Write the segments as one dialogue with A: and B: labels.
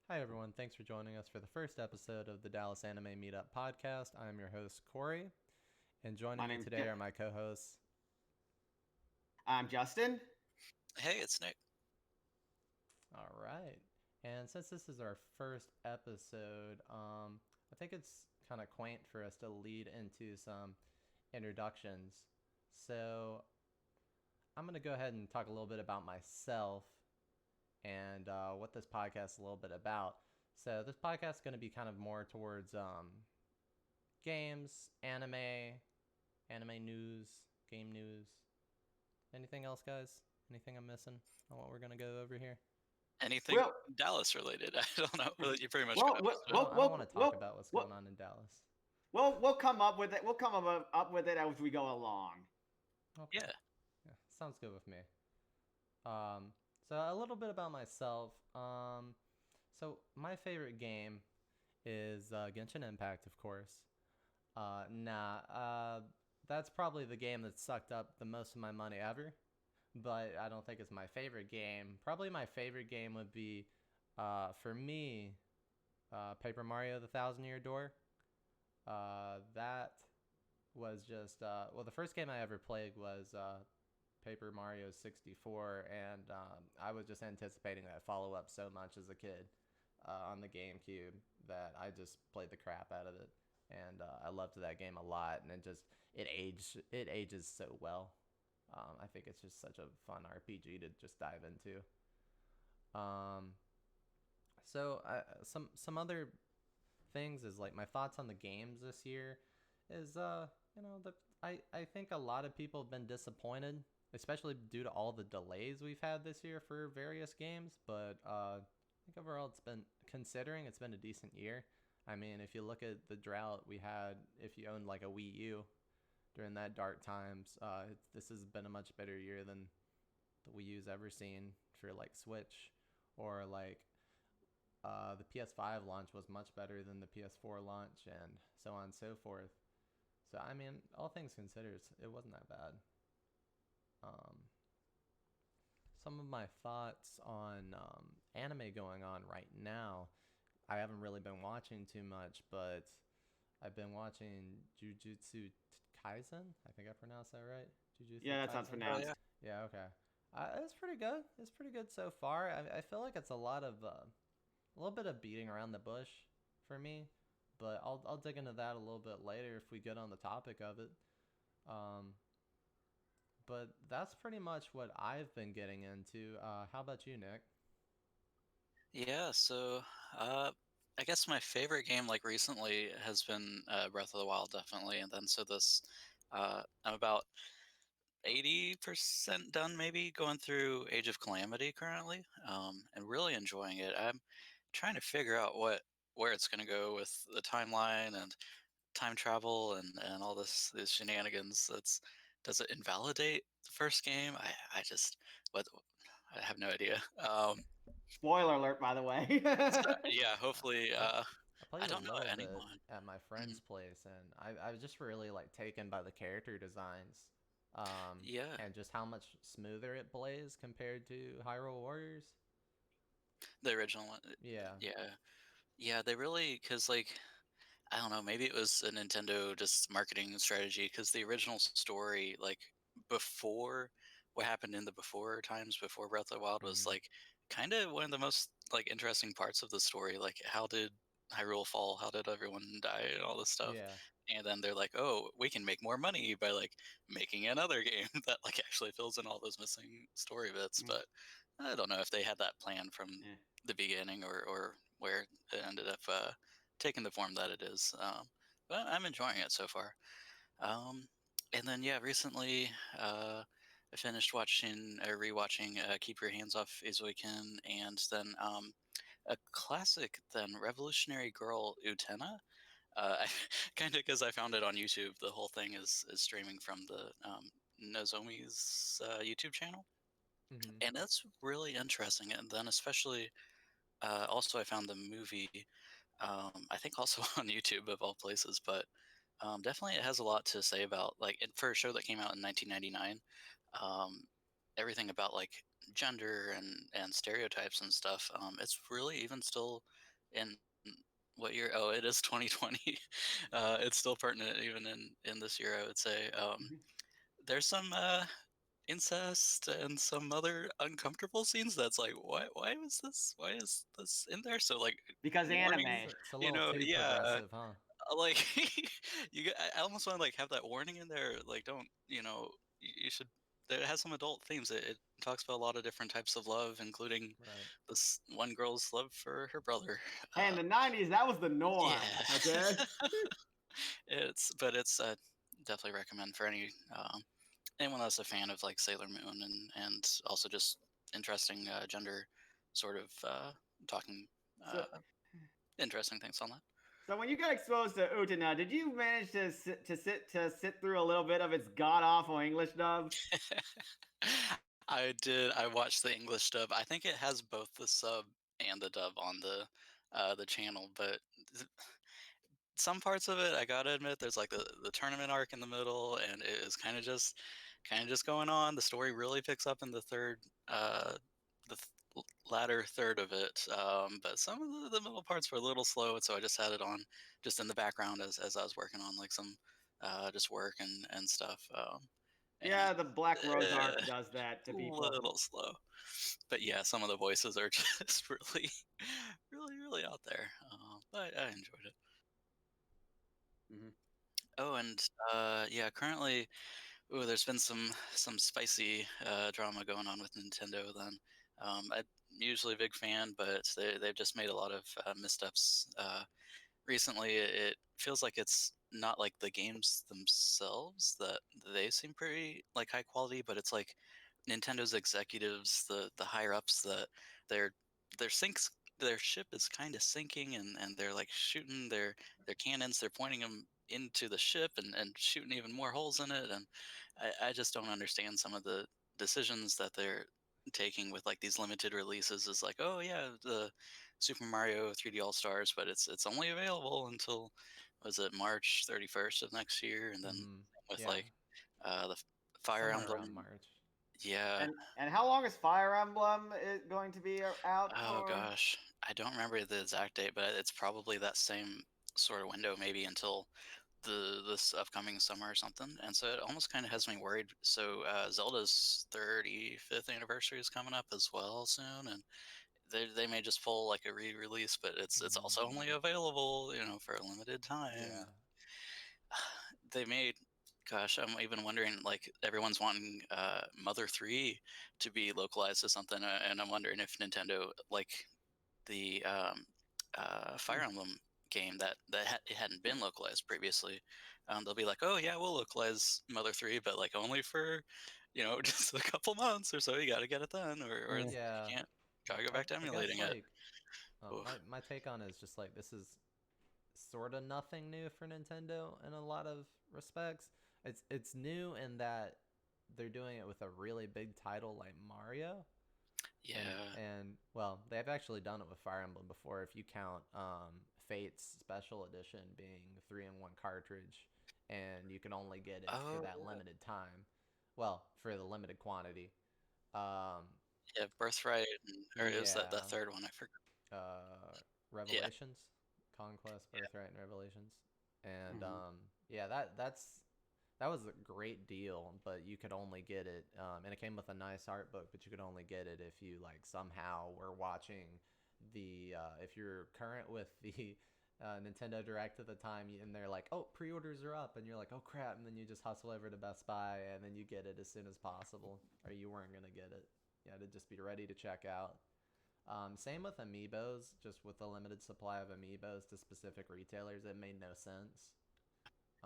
A: Hi, everyone. Thanks for joining us for the first episode of the Dallas Anime Meetup Podcast. I'm your host, Kory, and
B: My
A: joining me
B: name's
A: today are my co hosts.
B: I'm Justin.
C: Hey, it's Nick.
A: All right. And since this is our first episode, I think it's kind of quaint for us to lead into some introductions. So I'm going to go ahead and talk a little bit about myself and what this podcast is a little bit about. So this podcast is going to be kind of more towards games, anime news, game news. Anything else, guys? Anything I'm missing on what we're going to go over here?
C: Anything Dallas related? I don't know. You pretty much
A: I don't want to talk about what's going on in Dallas.
B: We'll come up with it. We'll come up with it as we go along.
A: Okay. Yeah, sounds good with me. So a little bit about myself. So my favorite game is Genshin Impact, of course. That's probably the game that sucked up the most of my money ever. But I don't think it's my favorite game. Probably my favorite game would be, for me, Paper Mario: The Thousand Year Door. That was just the first game I ever played was Paper Mario 64, and I was just anticipating that follow up so much as a kid on the GameCube that I just played the crap out of it, and I loved that game a lot, and it ages so well. I think it's just such a fun RPG to just dive into. Some other things is like my thoughts on the games this year is I think a lot of people have been disappointed, especially due to all the delays we've had this year for various games. But I think overall it's been a decent year. I mean, if you look at the drought we had, if you owned like a Wii U during that dark times, this has been a much better year than the Wii U's ever seen for like Switch, or like the PS5 launch was much better than the PS4 launch, and so on and so forth. So I mean, all things considered, it wasn't that bad. Some of my thoughts on anime going on right now. I haven't really been watching too much, but I've been watching Jujutsu Kaisen. I think I pronounced that right. Jujutsu
B: Yeah, that
A: Kaisen?
B: sounds pronounced.
A: Yeah, okay. It's pretty good. It's pretty good so far. I feel like it's a little bit of beating around the bush for me, but I'll dig into that a little bit later if we get on the topic of it. But that's pretty much what I've been getting into. How about you, Nick?
C: Yeah, so I guess my favorite game like recently has been Breath of the Wild, definitely, and then I'm about 80% done, maybe going through Age of Calamity currently, and really enjoying it. I'm trying to figure out where it's going to go with the timeline and time travel and all these shenanigans. Does it invalidate the first game? I just what I have no idea.
B: Spoiler alert, by the way.
C: Yeah, hopefully.
A: I played
C: I
A: a
C: don't know
A: little bit
C: anyone.
A: at my friend's
C: Mhm.
A: place, and I was just really like taken by the character designs,
C: Yeah,
A: and just how much smoother it plays compared to Hyrule Warriors.
C: the original one.
A: Yeah.
C: Yeah, yeah. They really because like I don't know. Maybe it was a Nintendo just marketing strategy because the original story, like before what happened in the before times before Breath of the Wild, was
A: Mm-hmm.
C: like kind of one of the most like interesting parts of the story. Like, how did Hyrule fall? How did everyone die and all this stuff?
A: Yeah.
C: And then they're like, oh, we can make more money by like making another game that like actually fills in all those missing story bits. But I don't know if they had that plan from
B: Eh.
C: the beginning or where it ended up taking the form that it is. But I'm enjoying it so far. Um, and then yeah, recently I finished rewatching Keep Your Hands Off Eizouken, and then a classic, then Revolutionary Girl Utena. Kind of because I found it on YouTube. The whole thing is streaming from the Nozomi's YouTube channel,
A: Mm-hmm.
C: and it's really interesting. And then especially also I found the movie. I think also on YouTube of all places, but definitely it has a lot to say about for a show that came out in 1999. Um, Everything about like gender and stereotypes and stuff. It's really even still in what year? Oh, it is 2020. It's still pertinent even in this year, I would say.
B: Mhm.
C: There's some incest and some other uncomfortable scenes that's like, why is this in there? So like
B: Because
C: warning,
B: anime.
A: It's a
C: you
A: little
C: know,
A: too
C: yeah,
A: progressive, huh?
C: like I almost want to like have that warning in there, like don't, you should. It has some adult themes. It talks about a lot of different types of love, including
A: Right.
C: this one girl's love for her brother.
B: Hey, in the 90s, that was the norm.
C: Yeah.
B: Okay.
C: It's definitely recommend for anyone that's a fan of like Sailor Moon and also just interesting gender sort of talking
B: So,
C: interesting things on that.
B: so when you got exposed to Utena, did you manage to sit through a little bit of its god awful English dub?
C: I did. I watched the English dub. I think it has both the sub and the dub on the channel, but some parts of it, I gotta admit, there's like the tournament arc in the middle, and it is kind of just going on. The story really picks up in the third, latter third of it. But some of the middle parts were a little slow, and so I just had it on just in the background as I was working on like some just work and stuff. And
B: Yeah, the Black Rose
C: uh,
B: arc does that
C: a
B: to people.
C: little slow. But yeah, some of the voices are just really, really, really out there. But I enjoyed it.
B: Hmm.
C: Oh, and yeah, currently, there's been some spicy drama going on with Nintendo. Then, I'm usually a big fan, but they've just made a lot of missteps recently. It feels like it's not like the games themselves that they seem pretty like high quality, but it's like Nintendo's executives, the higher ups, that their their sinks their ship is kind of sinking, and they're like shooting their cannons, they're pointing them into the ship and shooting even more holes in it, and I just don't understand some of the decisions that they're taking with like these limited releases. Is like, oh yeah, the Super Mario 3D All Stars, but it's only available until, was it March 31st of next year, and then
A: Mm-hmm.
C: with
A: Yeah.
C: like the Fire
A: Somewhere
C: Emblem,
A: around March.
C: yeah.
B: And how long is Fire Emblem going to be out
C: Oh
B: for?
C: gosh, I don't remember the exact date, but it's probably that same sort of window, maybe until this upcoming summer or something. And so it almost kind of has me worried. So Zelda's 35th anniversary is coming up as well soon, and they may just pull like a re-release, but it's also only
A: Mm,
C: available, for a limited time.
A: yeah.
C: They made, gosh, I'm even wondering, like everyone's wanting Mother 3 to be localized to something, and I'm wondering if Nintendo, like the Fire Emblem game it hadn't been localized previously, they'll be like, oh yeah, we'll localize Mother 3, but like only for just a couple months or so. You got to get it then, or you
A: Yeah.
C: can't. Gotta go
A: I,
C: back to
A: I guess
C: emulating it.
A: like
C: Oof.
A: my take on it is just like this is sort of nothing new for Nintendo in a lot of respects. It's new in that they're doing it with a really big title like Mario, and
C: Yeah.
A: and well, they've actually done it with Fire Emblem before. If you count Fate's Special Edition being 3-in-1 cartridge, and you can only get it for
C: Oh
A: that limited time. Well, for the limited quantity. Um,
C: yeah, Birthright, or it was that
A: yeah,
C: third one. I forgot. Yeah.
A: Revelations, Conquest, Birthright, and Revelations, and
B: Mhm.
A: yeah, that was a great deal, but you could only get it, and it came with a nice art book, but you could only get it if you like somehow were watching the if you're current with the Nintendo Direct at the time, and they're like, oh, pre-orders are up, and you're like, oh crap, and then you just hustle over to Best Buy, and then you get it as soon as possible, or you weren't gonna get it. You had to just be ready to check out. Same with amiibos, just with a limited supply of amiibos to specific retailers, it made no sense.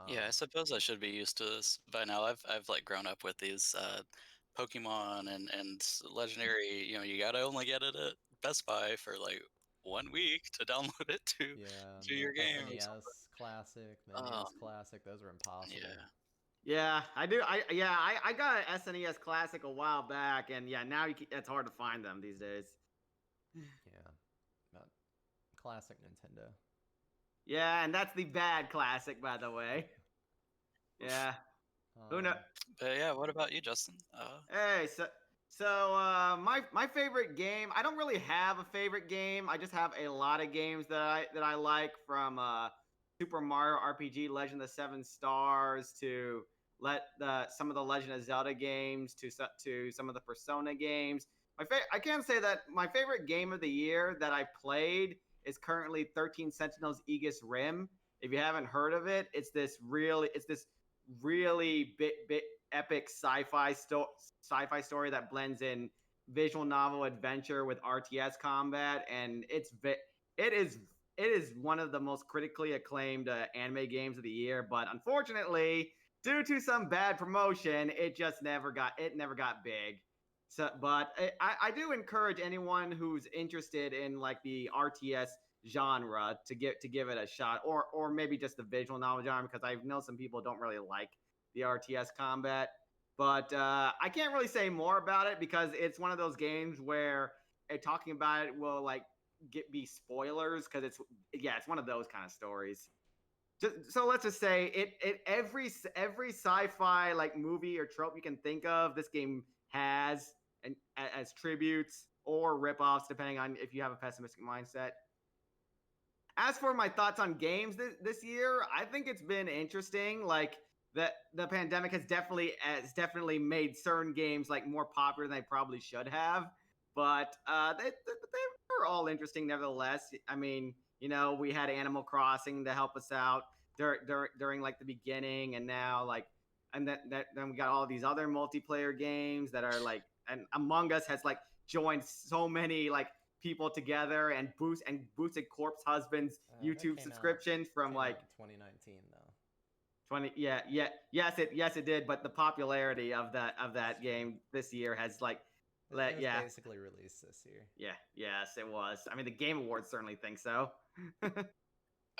C: Yeah, I
A: Um,
C: suppose I should be used to this by now. I've like grown up with these Pokemon and Legendary. You gotta only get it at Best Buy for like 1 week to download it
A: yeah,
C: to your
A: the
C: game or something.
A: SNES Classic, the
C: Um,
A: NES Classic, those were impossible.
C: yeah,
B: Yeah, I do. I got an SNES Classic a while back, and yeah, now it's hard to find them these days.
A: Yeah, but classic Nintendo.
B: Yeah, and that's the bad classic, by the way.
C: oof.
B: Yeah. Who know?
A: Um,
C: But yeah, what about you, Justin?
B: Hey, so So my favorite game. I don't really have a favorite game. I just have a lot of games that I like, from Super Mario RPG Legend of the Seven Stars to some of the Legend of Zelda games to some of the Persona games. I can say that my favorite game of the year that I played is currently 13 Sentinels Aegis Rim. If you haven't heard of it, it's this really bit epic sci-fi story that blends in visual novel adventure with RTS combat, and it is one of the most critically acclaimed anime games of the year. But unfortunately, due to some bad promotion, it never got big. So, but I do encourage anyone who's interested in like the RTS genre to give it a shot, or maybe just the visual novel genre, because I know some people don't really like the RTS combat. But I can't really say more about it because it's one of those games where talking about it will like be spoilers, because it's one of those kind of stories. So let's just say every sci-fi like movie or trope you can think of, this game has, and as tributes or ripoffs, depending on if you have a pessimistic mindset. As for my thoughts on games this year, I think it's been interesting. Like the pandemic has definitely made certain games like more popular than they probably should have, but they were all interesting nevertheless. I mean, we had Animal Crossing to help us out during like the beginning, and now like, and then we got all these other multiplayer games that are like, and Among Us has like joined so many like people together, and boosted Corpse Husband's YouTube subscriptions from like
A: 2019 though.
B: 20, yeah, yes it did, but the popularity of that game this year has like
A: basically released this year.
B: Yeah, yes, it was. I mean, the Game Awards certainly think so.
C: Oh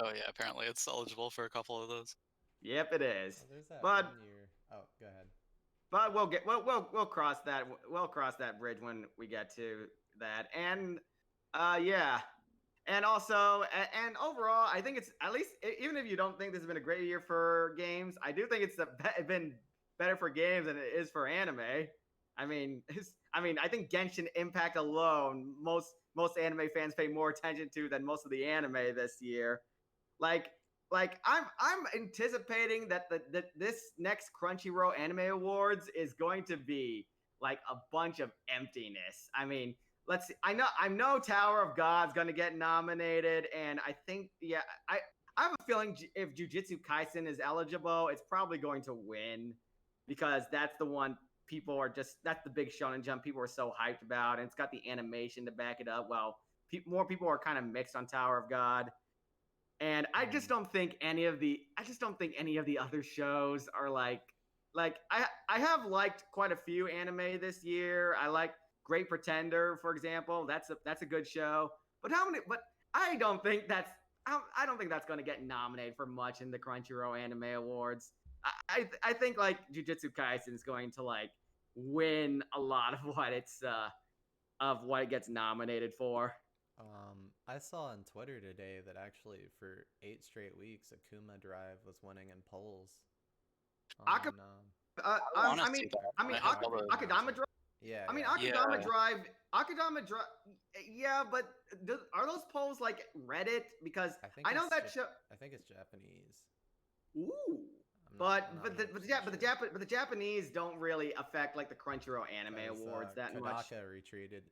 C: yeah, apparently it's eligible for a couple of those.
B: Yep, it is.
A: Well, there's that
B: but
A: 1 year. Oh, go ahead.
B: But we'll cross that bridge when we get to that. And yeah. And also, and overall, I think it's, at least, even if you don't think this has been a great year for games, I do think it's been better for games than it is for anime. I mean, I think Genshin Impact alone, most anime fans pay more attention to than most of the anime this year. Like I'm anticipating that this next Crunchyroll Anime Awards is going to be like a bunch of emptiness. I mean, let's see. I know Tower of God's going to get nominated, and I think I have a feeling if Jujutsu Kaisen is eligible, it's probably going to win, because that's the one that's the big Shonen Jump people are so hyped about, and it's got the animation to back it up. Well, more people are kind of mixed on Tower of God. And I just don't think any of the other shows are like I have liked quite a few anime this year. I like Great Pretender, for example. That's a good show. But I don't think that's going to get nominated for much in the Crunchyroll Anime Awards. I think like Jujutsu Kaisen is going to like win a lot of what it gets nominated for.
A: I saw on Twitter today that actually for 8 straight weeks, Akuma Drive was winning in polls.
B: Akudama Drive.
A: Yeah.
B: I mean, Akudama Drive. Yeah, but are those polls like Reddit? Because I know that show.
A: I think it's Japanese.
B: Ooh. But the Japanese don't really affect like the Crunchyroll Anime Awards that
A: Kodaka
B: much.
A: retweeted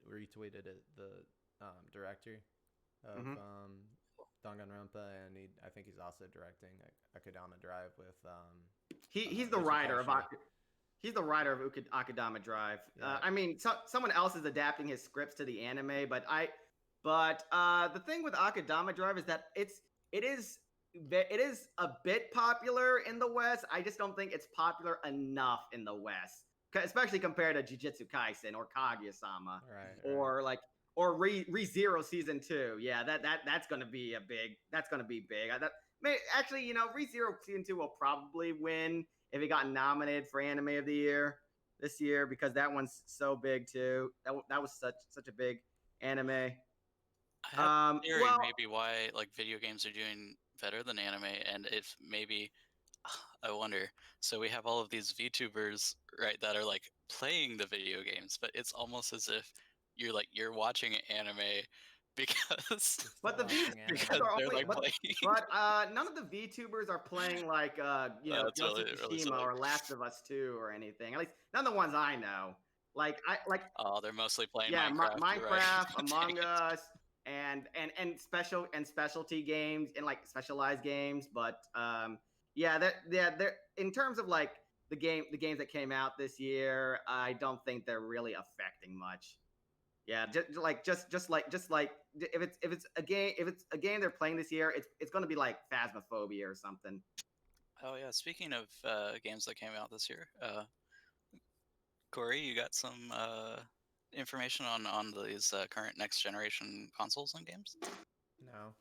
A: it, the director of Danganronpa, and I think he's also directing Akudama Drive with
B: he's the writer of Akudama Drive.
A: Yeah.
B: I mean, someone else is adapting his scripts to the anime, but the thing with Akudama Drive is that it is a bit popular in the West. I just don't think it's popular enough in the West, especially compared to Jujutsu Kaisen or Kaguya-sama, or ReZero Season 2. Yeah, that's gonna be big. Actually, ReZero Season 2 will probably win if it got nominated for Anime of the Year this year, because that one's so big too. That was such a big anime.
C: I have a theory maybe why like video games are doing better than anime, and if maybe I wonder. So we have all of these VTubers, right, that are like playing the video games, but it's almost as if you're watching anime because
A: You're still
B: But the
A: watching anime.
C: because
B: VTubers are
C: they're
B: only,
C: like playing.
B: none of the VTubers are playing like
C: That's
B: Ghost of
C: really
B: Tsushima
C: silly.
B: or Last of Us 2 or anything. At least none of the ones I know. Like
C: Oh, they're mostly playing
B: yeah,
C: Minecraft. You're right.
B: Minecraft,
C: Dang
B: Among
C: it.
B: Us, and specialty games and like specialized games. But yeah, they're in terms of like the games that came out this year, I don't think they're really affecting much. Yeah, just like if it's a game they're playing this year, it's going to be like Phasmophobia or something.
C: Oh yeah, speaking of games that came out this year, Kory, you got some information on these current next generation consoles and games?
A: No.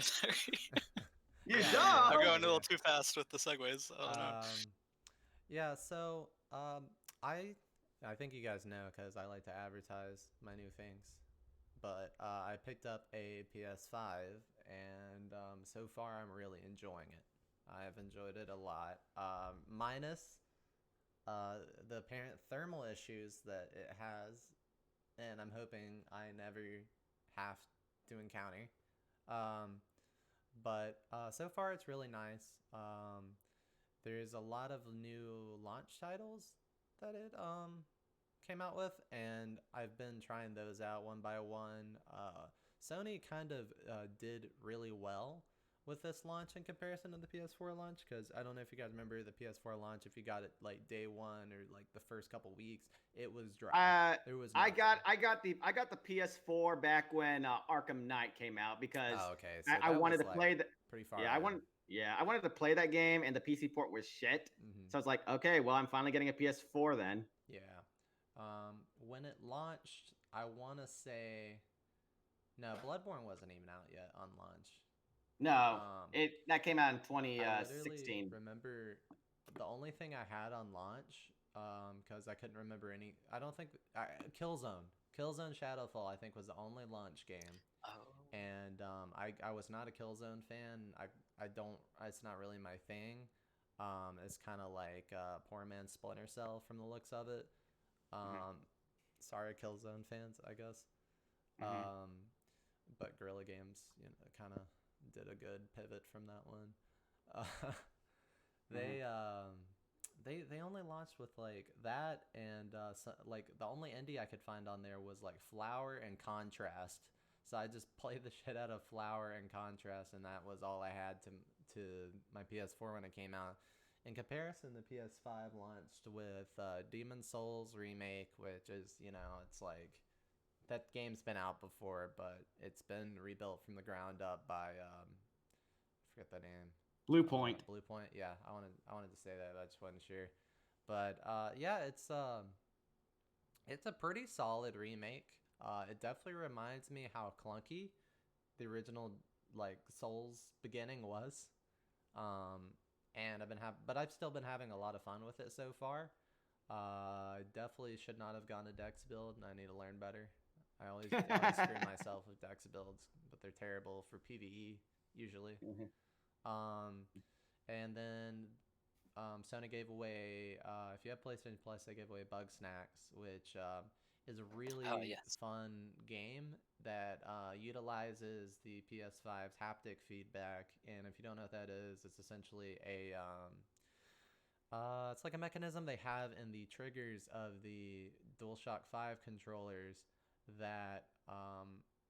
C: Sorry.
B: You
A: Yeah,
B: don't.
C: I'm
A: no
C: going a little
A: idea.
C: too fast with the segues. Oh no.
A: Yeah, so I think you guys know because I like to advertise my new things. But I picked up a PS5, and so far I'm really enjoying it. I've enjoyed it a lot, minus the apparent thermal issues that it has, and I'm hoping I never have to encounter. Um, but so far it's really nice. There's a lot of new launch titles that it came out with, and I've been trying those out one by one. Sony kind of did really well with this launch in comparison to the PS4 launch, because I don't know if you guys remember the PS4 launch. If you got it like day one or like the first couple weeks, it was dry. There was
B: I
A: nothing.
B: got the PS4 back when Arkham Knight came out because
A: Oh, okay, so
B: I
A: that
B: wanted
A: was
B: to
A: like
B: play the
A: pretty far.
B: yeah I wanted to play that game, and the PC port was shit.
A: Mm-hmm.
B: So I was like, okay, well I'm finally getting a PS4 then.
A: Yeah. When it launched, I want to say no, Bloodborne wasn't even out yet on launch.
B: No, that came out in
A: I literally
B: 2016.
A: remember the only thing I had on launch, because I couldn't remember any. I don't think Killzone Shadowfall, I think, was the only launch game,
C: Oh.
A: and I was not a Killzone fan. I don't. It's not really my thing. It's kind of like poor man's Splinter Cell from the looks of it. Sorry, Killzone fans, I guess. But Guerrilla Games, kind of did a good pivot from that one. They they only launched with like that, and like the only indie I could find on there was like Flower and Contrast. So I just played the shit out of Flower and Contrast, and that was all I had to my PS4 when it came out. In comparison, the PS5 launched with Demon Souls Remake, which is, it's like that game's been out before, but it's been rebuilt from the ground up by I forget the name.
B: Blue Point.
A: Blue Point. Yeah, I wanted to say that, but I just wasn't sure. But yeah, it's a pretty solid remake. It definitely reminds me how clunky the original like Souls beginning was. And I've still been having a lot of fun with it so far. Definitely should not have gone to Dex build, and I need to learn better. I always screw myself with Dex builds, but they're terrible for PvE usually. And then Sony gave away, if you have PlayStation Plus, they gave away Bug Snacks, which is a really fun game that utilizes the PS5's haptic feedback. And if you don't know what that is, it's essentially it's like a mechanism they have in the triggers of the DualShock 5 controllers that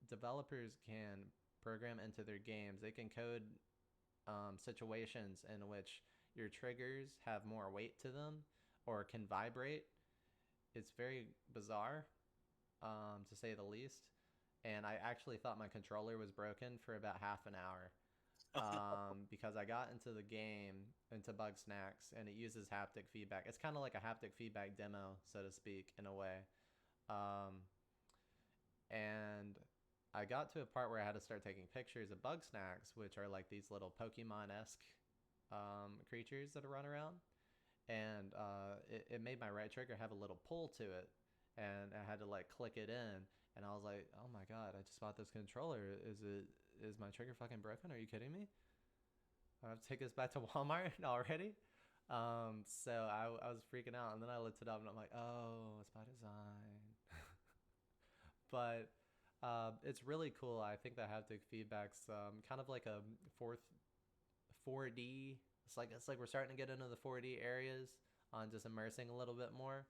A: developers can program into their games. They can code situations in which your triggers have more weight to them or can vibrate. It's very bizarre, to say the least. And I actually thought my controller was broken for about half an hour. Because I got into the game, into Bug Snacks, and it uses haptic feedback. It's kind of like a haptic feedback demo, so to speak, in a way. And I got to a part where I had to start taking pictures of Bug Snacks, which are like these little Pokemon-esque creatures that run around. And it made my right trigger have a little pull to it. And I had to like click it in. And I was like, oh my god, I just bought this controller. Is my trigger fucking broken? Are you kidding me? I have to take this back to Walmart already. So I was freaking out, and then I looked it up, and I'm like, oh, it's by design. But it's really cool. I think the haptic feedback's kind of like a 4D. It's like we're starting to get into the 4D areas on just immersing a little bit more.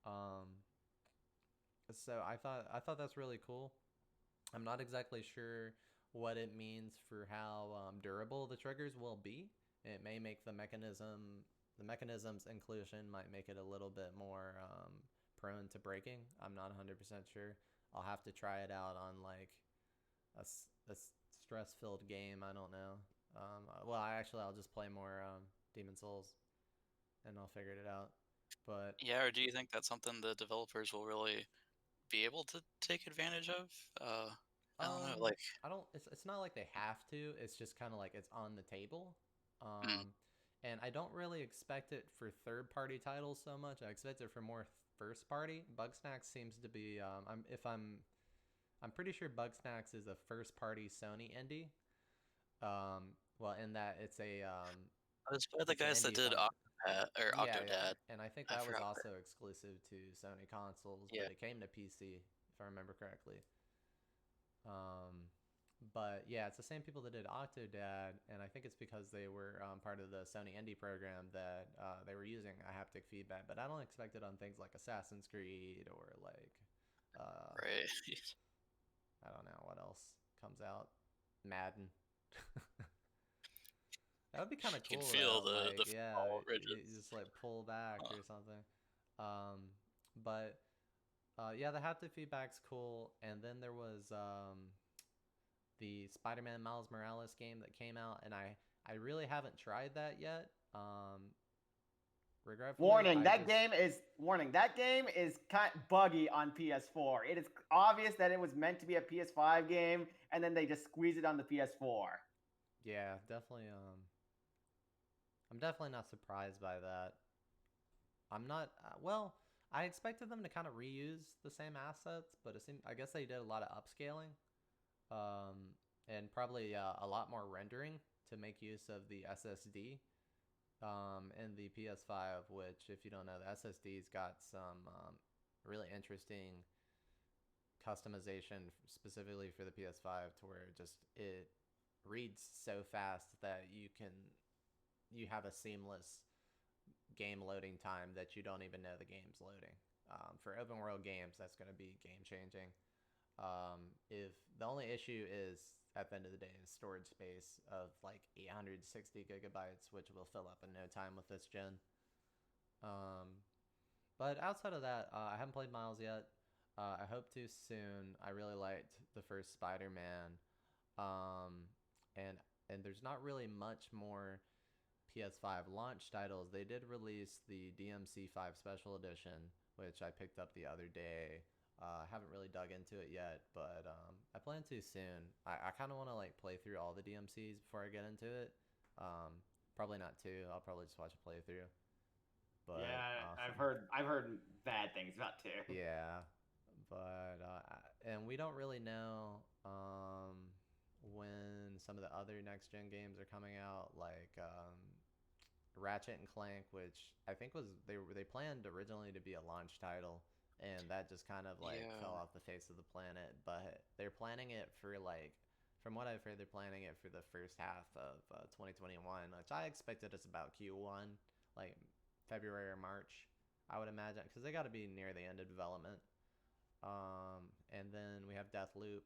A: Um, so I thought that's really cool. I'm not exactly sure what it means for how durable the triggers will be. It may make the mechanism's inclusion might make it a little bit more prone to breaking. I'm not 100% sure. I'll have to try it out on like a stress-filled game. I don't know. Well, I'll just play more Demon Souls, and I'll figure it out. But
C: Yeah, or do you think that's something the developers will really be able to take advantage of? I don't know. Like,
A: I don't. It's not like they have to. It's just kind of like it's on the table.
C: mm,
A: And I don't really expect it for third-party titles so much. I expect it for more first-party. Bugsnax seems to be. I'm pretty sure Bugsnax is a first-party Sony indie. Well, in that it's a
C: it's by the
A: it's an
C: guys that
A: indie
C: did
A: from yeah,
C: Octodad.
A: and I think
C: I
A: that was
C: forgot.
A: also exclusive to Sony consoles,
C: Yeah,
A: but it came to PC if I remember correctly. Um, but yeah, it's the same people that did Octodad, and I think it's because they were part of the Sony Indie program that they were using a haptic feedback. But I don't expect it on things like Assassin's Creed or like
C: right.
A: I don't know what else comes out, Madden. That would be kind of
C: You can
A: cool
C: feel
A: though.
C: the
A: Like, yeah,
C: football
A: you
C: ridges.
A: just like pull back
C: Huh.
A: or something. But yeah, the haptic feedback's cool. And then there was the Spider-Man Miles Morales game that came out, and I really haven't tried that yet. Regretfully,
B: Warning. That game is kind of buggy on PS4. It is obvious that it was meant to be a PS5 game, and then they just squeeze it on the PS4.
A: yeah, definitely. I'm definitely not surprised by that. I'm not. Well, I expected them to kind of reuse the same assets, but it seemed. I guess they did a lot of upscaling, and probably a lot more rendering to make use of the SSD in the PS5. Which, if you don't know, the SSD's got some really interesting customization specifically for the PS5 to where it reads so fast that you have a seamless game loading time that you don't even know the game's loading. For open world games, that's going to be game changing. If the only issue is at the end of the day is storage space of like 860 gigabytes, which will fill up in no time with this gen. Um, but outside of that, I haven't played Miles yet. I hope to soon. I really liked the first Spider-Man, um, and there's not really much more PS5 launch titles. They did release the DMC5 Special Edition, which I picked up the other day. I haven't really dug into it yet, but I plan to soon. I kind of want to like play through all the DMCs before I get into it. Probably not two. I'll probably just watch a playthrough. But
B: Yeah,
A: awesome.
B: I've heard bad things about two.
A: Yeah, but and we don't really know when some of the other next gen games are coming out, like Ratchet and Clank, which I think they planned originally to be a launch title, and that just kind of like fell
C: Yeah.
A: off the face of the planet. But they're planning it for like, from what I've heard, they're planning it for the first half of 2021, which I expected is about Q1, like February or March, I would imagine, because they got to be near the end of development. And then we have Deathloop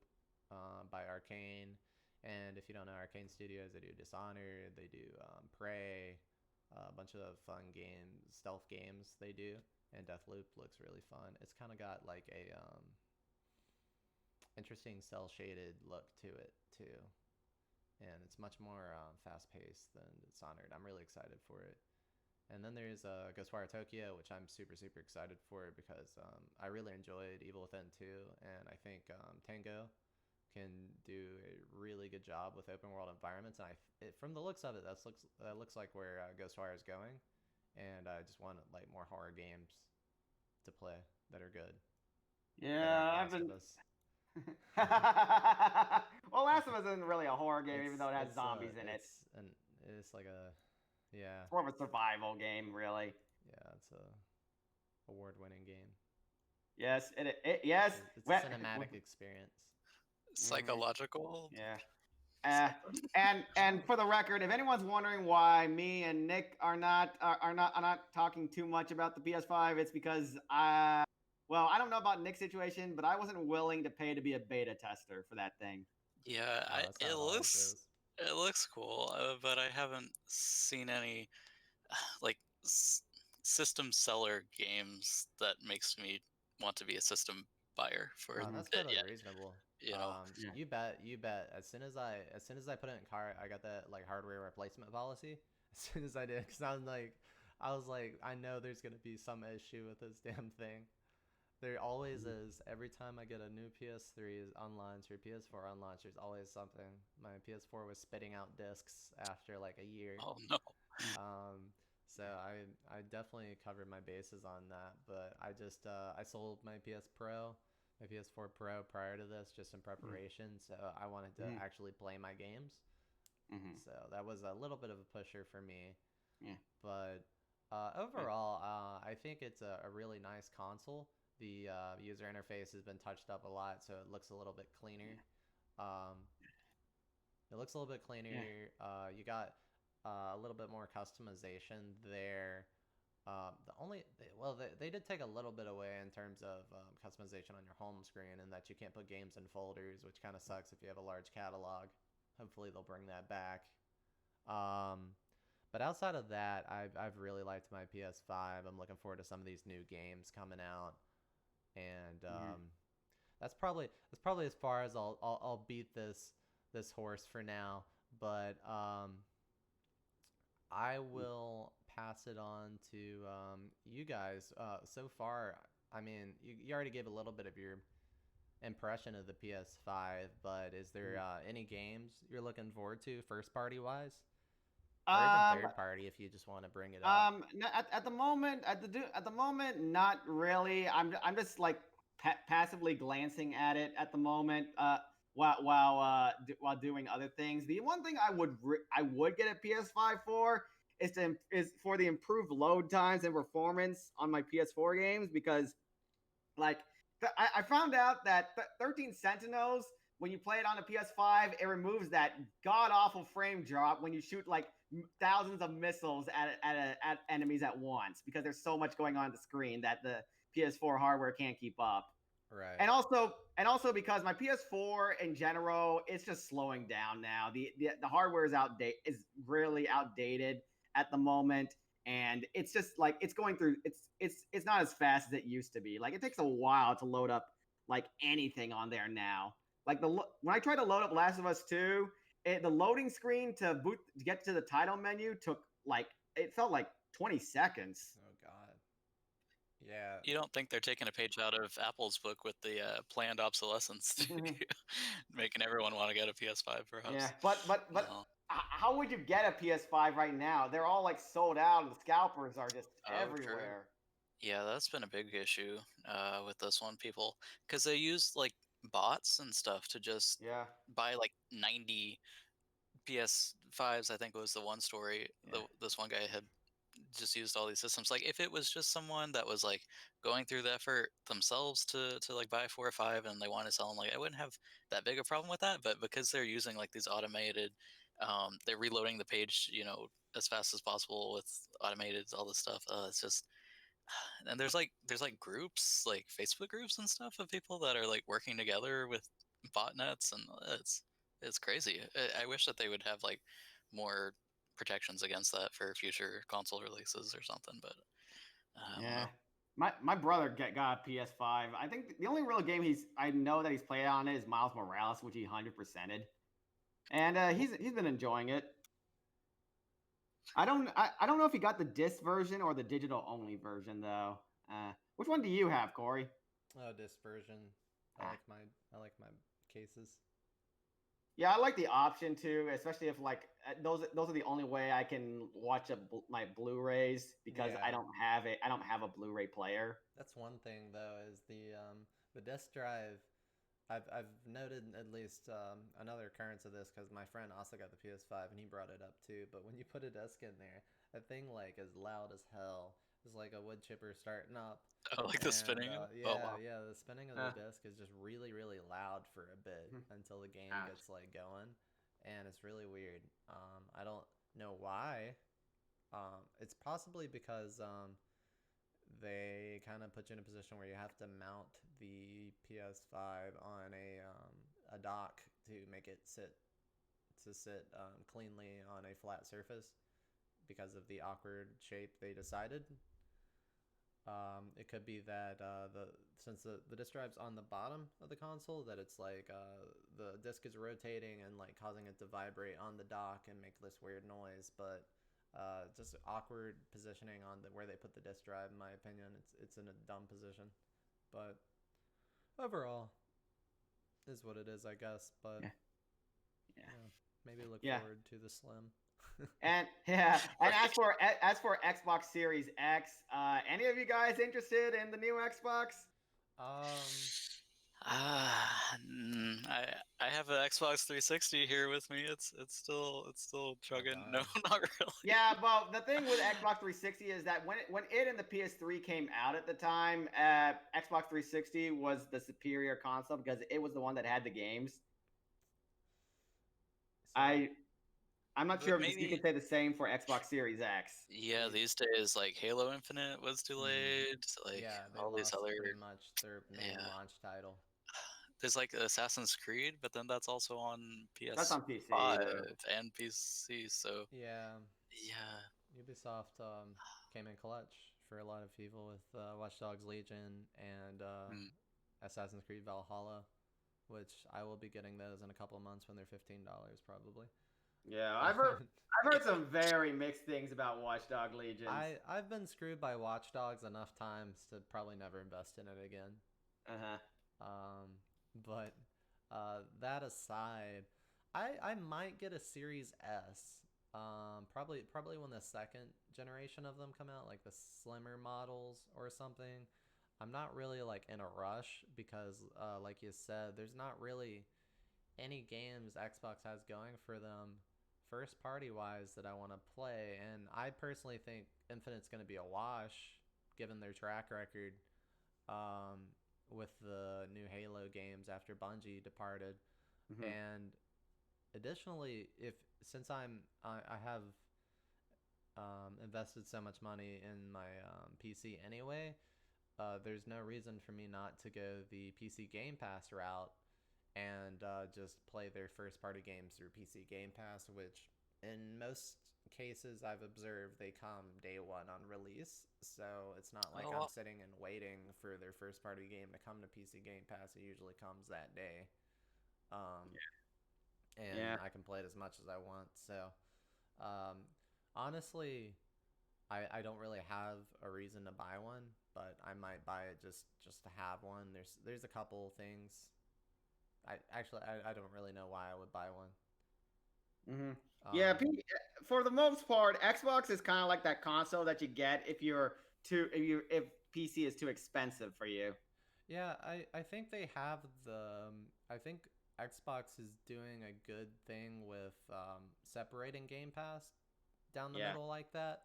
A: by Arcane. And if you don't know Arcane Studios, they do Dishonored, they do Prey, a bunch of fun games, stealth games they do. And Deathloop looks really fun. It's kind of got like a interesting cell shaded look to it too, and it's much more fast paced than Dishonored. I'm really excited for it. And then there's Ghostwire Tokyo, which I'm super super excited for because I really enjoyed Evil Within 2, and I think Tango can do a really good job with open world environments. And from the looks of it, that looks like where Ghostwire is going. And I just want like more horror games to play that are good, that aren't
B: Yeah, I've
A: Last of
B: been.
A: Us.
B: Well, Last of Us isn't really a horror game, even though it has
A: It's
B: zombies in it.
A: an It's like a, yeah,
B: It's more of a survival game, really.
A: yeah. It's a award-winning game.
B: Yes, yes.
A: It's a cinematic experience.
C: Psychological.
B: Yeah.
C: something.
B: And for the record, if anyone's wondering why me and Nick are not talking too much about the PS5, it's because I don't know about Nick's situation, but I wasn't willing to pay to be a beta tester for that thing.
C: Yeah,
A: Oh, that's how it always is.
C: it looks cool, but I haven't seen any like system seller games that makes me want to be a system buyer for
A: Oh, that's
C: it
A: totally
C: yet.
A: reasonable.
C: You know,
B: Yeah.
A: You bet. As soon as I put it in cart, I got that like hardware replacement policy. As soon as I did, because I was like, I know there's gonna be some issue with this damn thing. There always is. Every time I get a new PS3 on launch or PS4 on launch, there's always something. My PS4 was spitting out discs after like a year.
C: oh no,
A: So I definitely covered my bases on that, but I sold my my PS4 Pro prior to this just in preparation, so I wanted to actually play my games. So that was a little bit of a pusher for me.
B: Yeah.
A: But overall, I think it's a really nice console. The user interface has been touched up a lot, so it looks a little bit cleaner. It looks a little bit cleaner. You got a little bit more customization there. They did take a little bit away in terms of customization on your home screen, and that you can't put games in folders, which kind of sucks if you have a large catalog. Hopefully they'll bring that back. But outside of that, I've really liked my PS5. I'm looking forward to some of these new games coming out, and that's probably as far as I'll beat this horse for now. But I will pass it on to you guys. So far, I mean, you already gave a little bit of your impression of the PS5, but is there any games you're looking forward to, first party wise, or even third party, if you just want to bring it up?
B: At the moment, not really. I'm just like passively glancing at it at the moment. While doing other things. The one thing I would get a PS5 for is for the improved load times and performance on my PS4 games, because like I found out that 13 Sentinels, when you play it on a PS5, it removes that god awful frame drop when you shoot like thousands of missiles at enemies at once, because there's so much going on the screen that the PS4 hardware can't keep up.
A: Right.
B: And also because my PS4 in general, it's just slowing down now. The hardware is really outdated at the moment, and it's just like it's going through it's not as fast as it used to be. Like it takes a while to load up like anything on there now. Like when I tried to load up Last of Us 2, the loading screen to get to the title menu took like it felt like 20 seconds.
A: Oh God. Yeah.
C: you don't think they're taking a page out of Apple's book with the planned obsolescence, making everyone want to get a PS5, perhaps?
B: Yeah, but
C: No.
B: how would you get a PS5 right now? They're all like sold out, and the scalpers are just
C: True.
B: everywhere.
C: Yeah, that's been a big issue with this one, people, because they use like bots and stuff to just
B: Yeah.
C: buy like 90 PS5s. I think was the one story. This one guy had just used all these systems. Like if it was just someone that was like going through the effort themselves to like buy 4 or 5 and they want to sell them, like I wouldn't have that big a problem with that. But because they're using like these automated, they're reloading the page, as fast as possible with automated all this stuff. It's just, and there's like groups, like Facebook groups and stuff of people that are like working together with botnets, and it's crazy. I wish that they would have like more protections against that for future console releases or something, but I don't know.
B: My brother got a PS5. I think the only real game I know that he's played on it is Miles Morales, which he 100%ed, and he's been enjoying it. I don't know if he got the disc version or the digital only version though. Which one do you have, Kory?
A: Oh, disc version. I like my cases.
B: Yeah, I like the option too, especially if like those are the only way I can watch my Blu-rays, because
A: Yeah.
B: I don't have a Blu-ray player.
A: That's one thing though, is the disc drive I've noted at least another occurrence of this because my friend also got the PS5 and he brought it up too. But when you put a disc in there, that thing like is loud as hell. It's like a wood chipper starting up,
C: Oh, like the
A: and
C: spinning. Oh
A: yeah,
C: wow.
A: yeah, the spinning of the
B: Uh,
A: disc is just really really loud for a bit until the game
B: Ouch.
A: gets like going, and it's really weird. I don't know why. It's possibly because they kind of put you in a position where you have to mount the PS5 on a dock to make it sit cleanly on a flat surface because of the awkward shape they decided. It could be that the since the disk drive's on the bottom of the console, that it's like the disk is rotating and like causing it to vibrate on the dock and make this weird noise. But just awkward positioning on where they put the disk drive. In my opinion, it's in a dumb position. But overall, is what it is, I guess. But
B: Yeah. Yeah.
A: yeah, maybe look
B: Yeah.
A: forward to the Slim.
B: And yeah, and as for Xbox Series X, any of you guys interested in the new Xbox?
A: um,
C: I have an Xbox 360 here with me. It's still chugging. No,
A: God.
C: not really.
B: Yeah, well, the thing with Xbox 360 is that when it and the PS3 came out at the time, Xbox 360 was the superior console because it was the one that had the games.
A: So,
B: I'm not
C: But
B: sure if you
C: maybe,
B: can say the same for Xbox Series X.
C: yeah, these days like Halo Infinite was delayed. Like
A: yeah, they
C: all these
A: lost
C: other,
A: pretty much their main
C: yeah.
A: launch title.
C: There's like Assassin's Creed, but then that's also on
B: That's on PC.
C: PS5
B: But
C: and PC. So
A: Yeah,
C: yeah.
A: Ubisoft came in clutch for a lot of people with Watch Dogs Legion and
C: Mm.
A: Assassin's Creed Valhalla, which I will be getting those in a couple of months when they're $15 probably.
B: yeah,
A: But
B: I've heard some very mixed things about Watchdog Legions.
A: I've been screwed by Watch Dogs enough times to probably never invest in it again.
B: Uh-huh.
A: But that aside, I might get a Series S. Probably when the second generation of them come out, like the slimmer models or something. I'm not really like in a rush because, like you said, there's not really any games Xbox has going for them first party wise that I want to play. And I personally think Infinite's going to be a wash given their track record um, with the new Halo games after Bungie departed.
B: Mm-hmm.
A: And additionally, if since I have invested so much money in my PC anyway, there's no reason for me not to go the PC Game Pass route and just play their first party games through PC Game Pass, which in most cases I've observed they come day one on release. So it's not like I'm sitting and waiting for their first party game to come to PC Game Pass. It usually comes that day. And
B: Yeah.
A: I can play it as much as I want. So honestly, I don't really have a reason to buy one, but I might buy it just to have one. There's a couple things. I don't really know why I would buy one.
B: Mm-hmm. Yeah, for the most part, Xbox is kind of like that console that you get if PC is too expensive for you.
A: Yeah, I think they have I think Xbox is doing a good thing with separating Game Pass down the middle like that.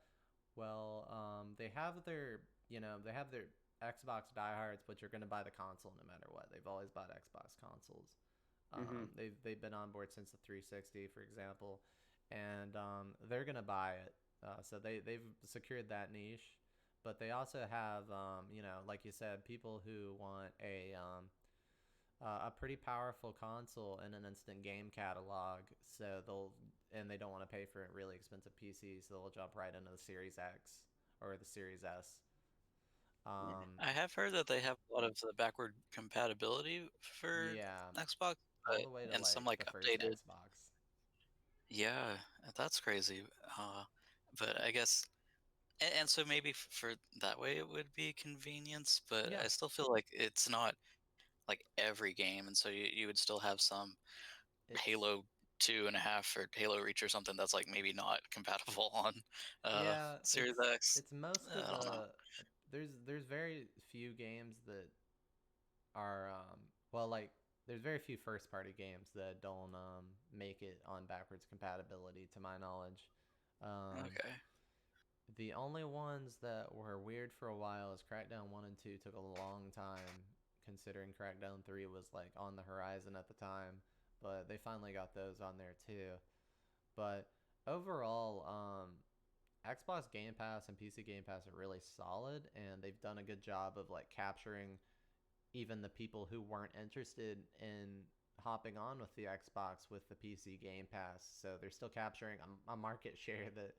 A: Well, they have their Xbox diehards, but you're gonna buy the console no matter what. They've always bought Xbox consoles. They've been on board since the 360, for example, and they're gonna buy it. So they've secured that niche, but they also have like you said, people who want a pretty powerful console and an instant game catalog. So they don't want to pay for a really expensive PC, so they'll jump right into the Series X or the Series S.
C: I have heard that they have a lot of the backward compatibility for
A: Yeah,
C: Xbox,
A: all the way to
C: and some
A: like
C: like
A: the first
C: updated.
A: Xbox.
C: Yeah, that's crazy. But I guess, and so maybe for that way it would be convenience, but
A: Yeah,
C: I still feel like it's not like every game, and so you would still have some
A: it's
C: Halo 2.5 or Halo Reach or something that's like maybe not compatible on
A: yeah,
C: Series X.
A: it's most of
C: I don't know.
A: there's very few games that are well like there's very few first party games that don't make it on backwards compatibility, to my knowledge.
C: Okay.
A: The only ones that were weird for a while is Crackdown 1 and 2 took a long time, considering Crackdown 3 was like on the horizon at the time, but they finally got those on there too. But overall, Xbox Game Pass and PC Game Pass are really solid, and they've done a good job of like capturing even the people who weren't interested in hopping on with the Xbox with the PC Game Pass. So they're still capturing a market share that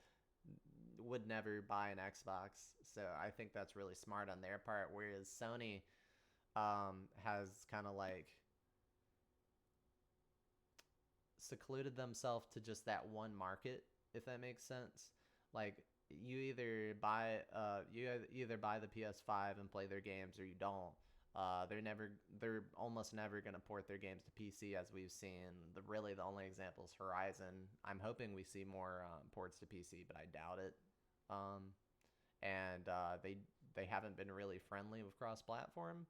A: would never buy an Xbox. So I think that's really smart on their part. Whereas Sony has kind of like secluded themselves to just that one market, if that makes sense. Like you either buy the PS5 and play their games, or you don't. They're almost never gonna port their games to PC, as we've seen. The only example is Horizon. I'm hoping we see more ports to PC, but I doubt it. And they haven't been really friendly with cross-platform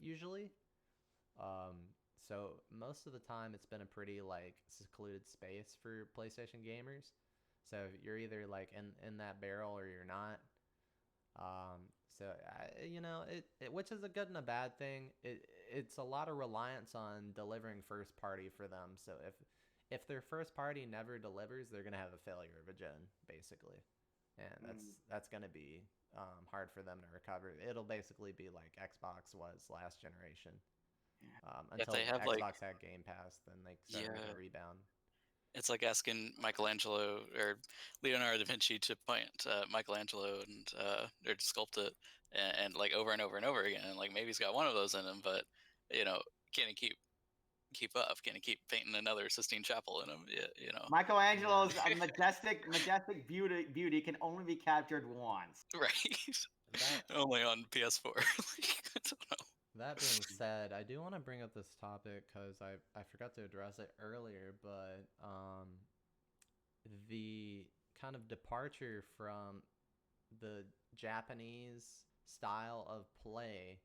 A: usually. So most of the time it's been a pretty like secluded space for PlayStation gamers. So you're either like in that barrel or you're not. So which is a good and a bad thing. It's a lot of reliance on delivering first party for them. So if their first party never delivers, they're gonna have a failure of a gen, basically, and that's gonna be hard for them to recover. It'll basically be like Xbox was last generation.
C: If
A: Until
C: they have
A: Xbox had Game Pass, then they started
C: yeah,
A: making a rebound.
C: it's like asking Michelangelo or Leonardo da Vinci to paint Michelangelo or to sculpt it, and like over and over and over again. And like maybe he's got one of those in him, but can he keep up? Can he keep painting another Sistine Chapel in him? Yeah.
B: Michelangelo's majestic beauty can only be captured once.
C: Right. Only on PS4. I don't know.
A: That being said, I do want to bring up this topic because I forgot to address it earlier, but the kind of departure from the Japanese style of play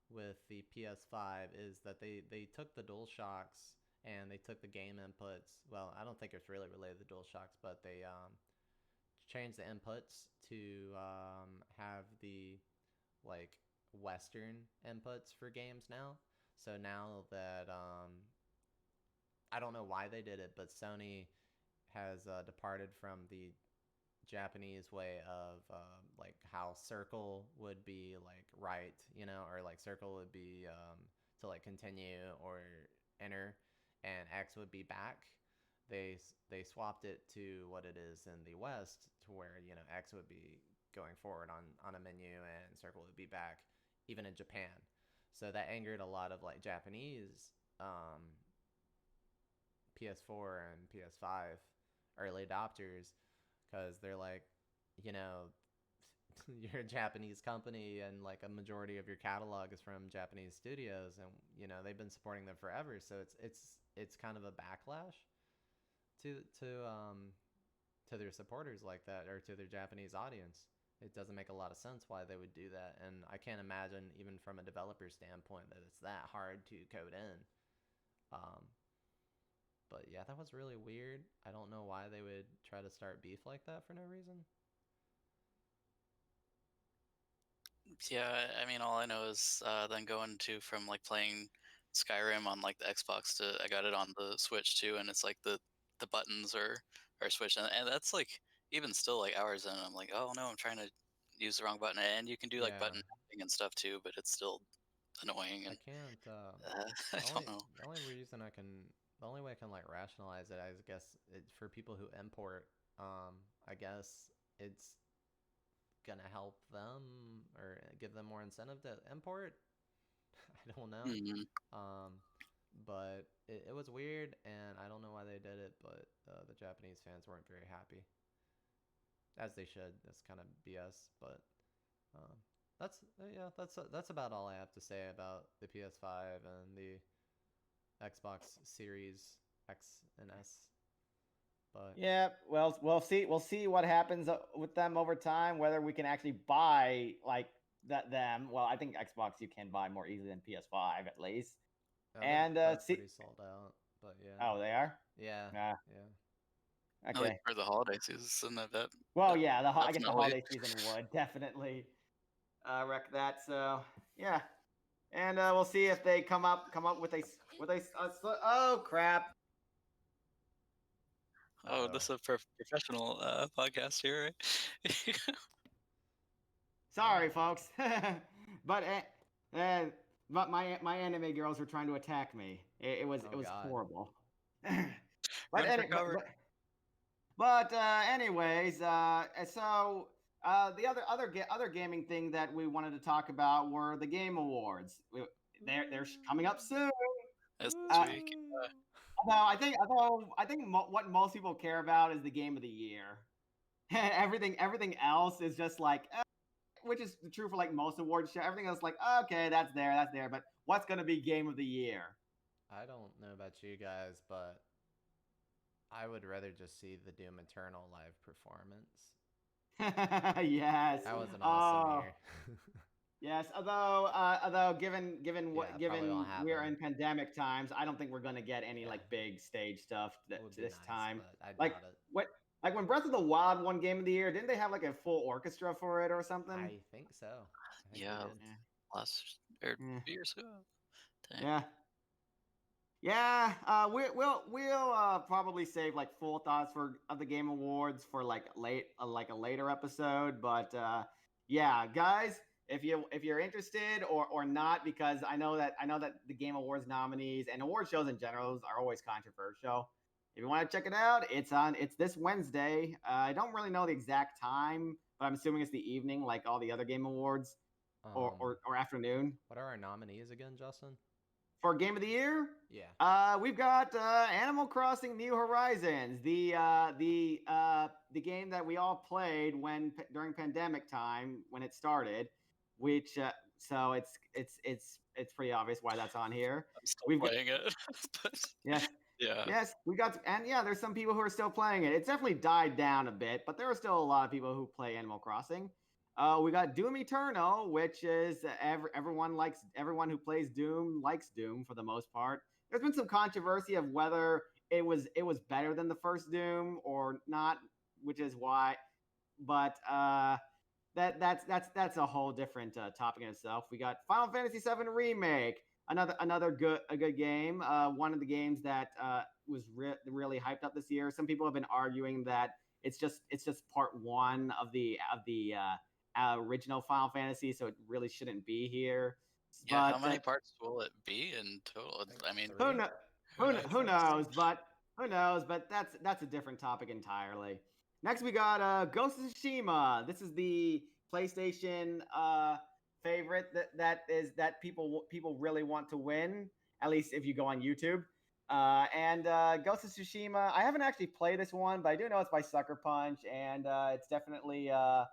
A: with the PS5 is that they took the DualShocks and they took the game inputs. Well, I don't think it's really related to the DualShocks, but they changed the inputs to have the like Western inputs for games now. So now that I don't know why they did it, but Sony has departed from the Japanese way of like how circle would be like right, or like circle would be to like continue or enter, and X would be back. They swapped it to what it is in the West, to where X would be going forward on a menu and circle would be back, even in Japan. So that angered a lot of like Japanese PS4 and PS5 early adopters, because they're like, you're a Japanese company and like a majority of your catalog is from Japanese studios, and they've been supporting them forever. So it's kind of a backlash to their supporters like that, or to their Japanese audience. It doesn't make a lot of sense why they would do that, and I can't imagine, even from a developer standpoint, that it's that hard to code in. But yeah, that was really weird. I don't know why they would try to start beef like that for no reason.
C: Yeah, I mean, all I know is then going to from like playing Skyrim on like the Xbox to I got it on the Switch too, and it's like the buttons are switched, and that's like even still like hours in, I'm like, oh no, I'm trying to use the wrong button, and you can do like button mapping and stuff too, but it's still annoying. And
A: I can't.
C: I don't know.
A: The only way I can like rationalize it, I guess, for people who import. I guess it's gonna help them or give them more incentive to import. I don't know.
C: Mm-hmm.
A: But it was weird, and I don't know why they did it, but the Japanese fans weren't very happy, as they should. That's kind of BS, but that's about all I have to say about the PS5 and the Xbox Series X and S. But
B: yeah, well, we'll see what happens with them over time. Whether we can actually buy like them. Well, I think Xbox you can buy more easily than PS5 at least. And
A: they're both
B: see,
A: pretty sold out. But yeah.
B: oh, they are.
A: Yeah.
B: Ah,
A: Yeah.
C: At least
B: okay.
C: for the holiday season, that
B: Well, yeah, I guess the
C: definitely.
B: holiday season would definitely wreck that. So yeah, and we'll see if they come up with a. Oh crap!
C: Oh,
A: Uh-oh.
C: this is a professional podcast here, right?
B: Sorry, folks, but but my anime girls were trying to attack me. It was
A: Oh God.
B: horrible.
C: Run for cover.
B: But anyways, so the other gaming thing that we wanted to talk about were the Game Awards. They're coming up soon.
C: This week.
B: Although I think what most people care about is the Game of the Year. Everything else is just like, which is true for like most awards show. Everything else like, okay, that's there. But what's gonna be Game of the Year?
A: I don't know about you guys, but I would rather just see the Doom Eternal live performance.
B: Yes.
A: That was an awesome year.
B: Yes, although given
A: probably won't
B: we're
A: happen.
B: in pandemic times, I don't think we're gonna get any
A: Yeah.
B: like big stage stuff
A: It would be
B: this
A: nice,
B: time.
A: but I
B: Like
A: doubt it.
B: like when Breath of the Wild won Game of the Year, didn't they have like a full orchestra for it or something?
A: I think so. I think
C: Yeah.
A: they did.
C: Last or
B: Yeah.
C: 2 years ago. Dang.
B: Yeah. Yeah, we'll probably save like full thoughts of the Game Awards for like a later episode. But yeah, guys, if you're interested or not, because I know that the Game Awards nominees and award shows in general are always controversial. If you want to check it out, it's this Wednesday. I don't really know the exact time, but I'm assuming it's the evening, like all the other Game Awards, or afternoon.
A: What are our nominees again, Justin?
B: For Game of the Year?
A: Yeah.
B: We've got Animal Crossing: New Horizons, the game that we all played during pandemic time when it started, which so it's pretty obvious why that's on here.
C: I'm still playing it. But
B: Yes.
C: yeah.
B: Yes, there's some people who are still playing it. It's definitely died down a bit, but there are still a lot of people who play Animal Crossing. We got Doom Eternal, which is everyone who plays Doom likes Doom for the most part. There's been some controversy of whether it was better than the first Doom or not, which is why. But that's a whole different topic in itself. We got Final Fantasy VII Remake, another good game. One of the games that was really hyped up this year. Some people have been arguing that it's just part one of the original Final Fantasy, so it really shouldn't be here.
C: Yeah,
B: but,
C: how many parts will it be in total? I mean,
B: who knows? But that's a different topic entirely. Next, we got Ghost of Tsushima. This is the PlayStation favorite that people really want to win. At least if you go on YouTube. And Ghost of Tsushima. I haven't actually played this one, but I do know it's by Sucker Punch, and it's definitely a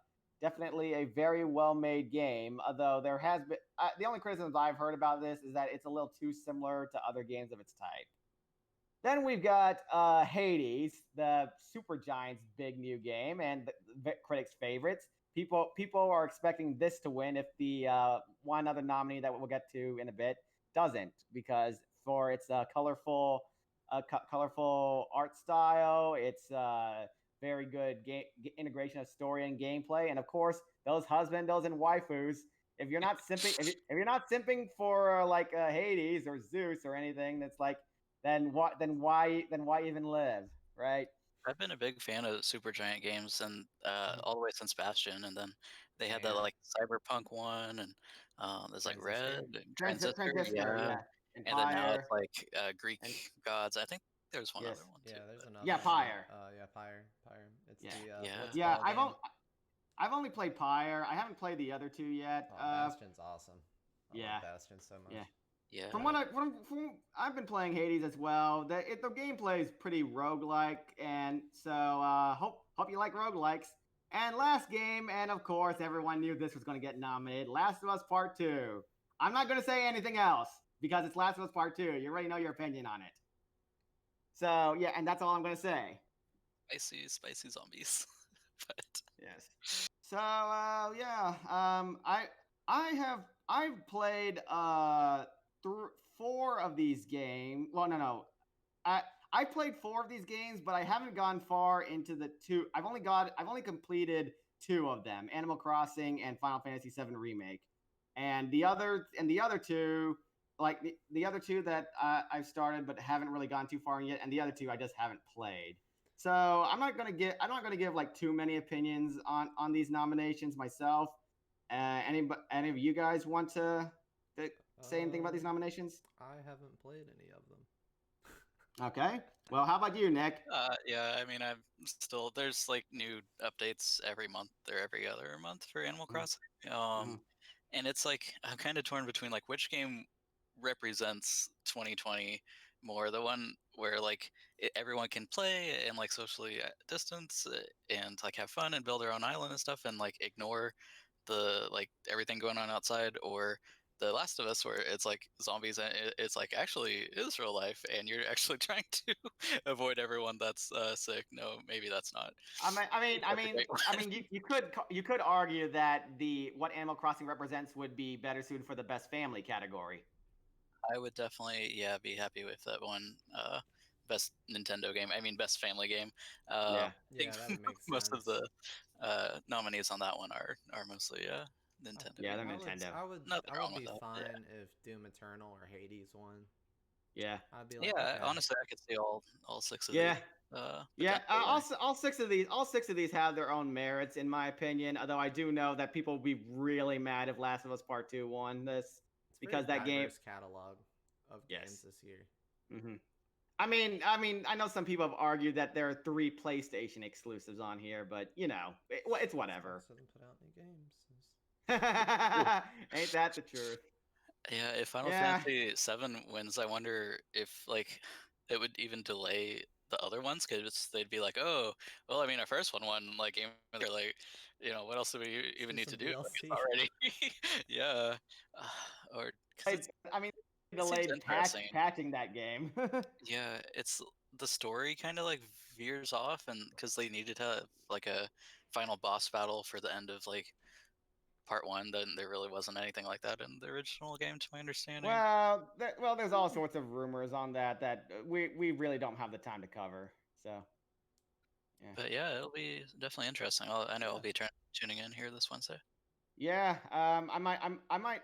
B: very well-made game. Although there has been the only criticisms I've heard about this is that it's a little too similar to other games of its type. Then we've got Hades, the Supergiant's big new game, and the critics' favorites. People are expecting this to win if the one other nominee that we'll get to in a bit doesn't, because for its colorful art style, its very good integration of story and gameplay, and of course those husbandos and waifus. If you're not simping, if you're not simping for like Hades or Zeus or anything, that's like, then why even live, right?
C: I've been a big fan of Supergiant games, and all the way since Bastion, and then they had that
B: Yeah.
C: like Cyberpunk one, and there's like
A: Transistor?
C: Red and Transistor,
B: Yeah.
C: and then now
B: Empire.
C: it's like Greek gods. I think there's one
B: Yes.
C: other one too.
A: Yeah, there's
C: but-
A: another.
B: Yeah,
A: one.
B: Pyre.
A: Yeah, Pyre. It's
B: Yeah.
A: the
C: Yeah.
B: Yeah,
A: Blitzball game.
B: I've only played Pyre. I haven't played the other two yet.
A: Oh, Bastion's awesome. I
B: yeah.
A: love Bastion so much.
B: Yeah.
C: Yeah.
B: From I've been playing Hades as well. The gameplay is pretty roguelike, and so hope you like roguelikes. And last game, and of course everyone knew this was going to get nominated, Last of Us Part 2. I'm not going to say anything else because it's Last of Us Part 2. You already know your opinion on it. So yeah, and that's all I'm going to say.
C: Spicy zombies. But
B: Yes. So yeah, I've played 4 of these games. Well, no. I played 4 of these games, but I haven't gone far into the 2. I've only completed 2 of them, Animal Crossing and Final Fantasy VII Remake. And the other 2, like the other 2 that I've started but haven't really gone too far yet, and the other 2 I just haven't played. So I'm not gonna give like too many opinions on these nominations myself. Any of you guys want to say anything about these nominations?
A: I haven't played any of them.
B: Okay. Well, how about you, Nick?
C: Yeah, I mean, I'm still there's like new updates every month or every other month for Animal Crossing. And it's like I'm kind of torn between like which game represents 2020 more, the one where like everyone can play and like socially distance and like have fun and build their own island and stuff and like ignore the like everything going on outside, or the Last of Us, where it's like zombies and it's like actually is real life and you're actually trying to avoid everyone that's sick. No, maybe that's not.
B: You could argue that what Animal Crossing represents would be better suited for the best family category.
C: I would definitely be happy with that one. Best Nintendo game. I mean, best family game.
B: Yeah,
A: that would make
C: most
A: sense.
C: of the nominees on that one are mostly Nintendo.
B: Yeah, they're
A: I
B: Nintendo.
A: I would be fine if Doom Eternal or Hades won.
B: Yeah.
A: I'd be like,
C: yeah.
A: okay.
C: Honestly, I could see all 6 of
B: Yeah.
C: these.
B: All 6 of these have their own merits, in my opinion. Although I do know that people will be really mad if Last of Us Part 2 won this,
A: it's
B: because that game
A: catalog of games this year.
B: Mm-hmm. I mean, I know some people have argued that there are 3 PlayStation exclusives on here, but you know, it's whatever.
A: Doesn't put out any games.
B: Ain't that the truth?
C: Yeah, if Final Fantasy VII wins, I wonder if like it would even delay the other ones, because they'd be like, oh, well, I mean, our first one won like game. They're like, you know, what else do we even need to do like, already? Yeah, or
B: delayed patching that game.
C: Yeah, it's the story kind of like veers off, and because they needed to have like a final boss battle for the end of like part 1, then there really wasn't anything like that in the original game, to my understanding.
B: Well, there's all sorts of rumors on that we really don't have the time to cover. So,
C: yeah. But yeah, it'll be definitely interesting. I know I'll be tuning in here this Wednesday.
B: Yeah, I might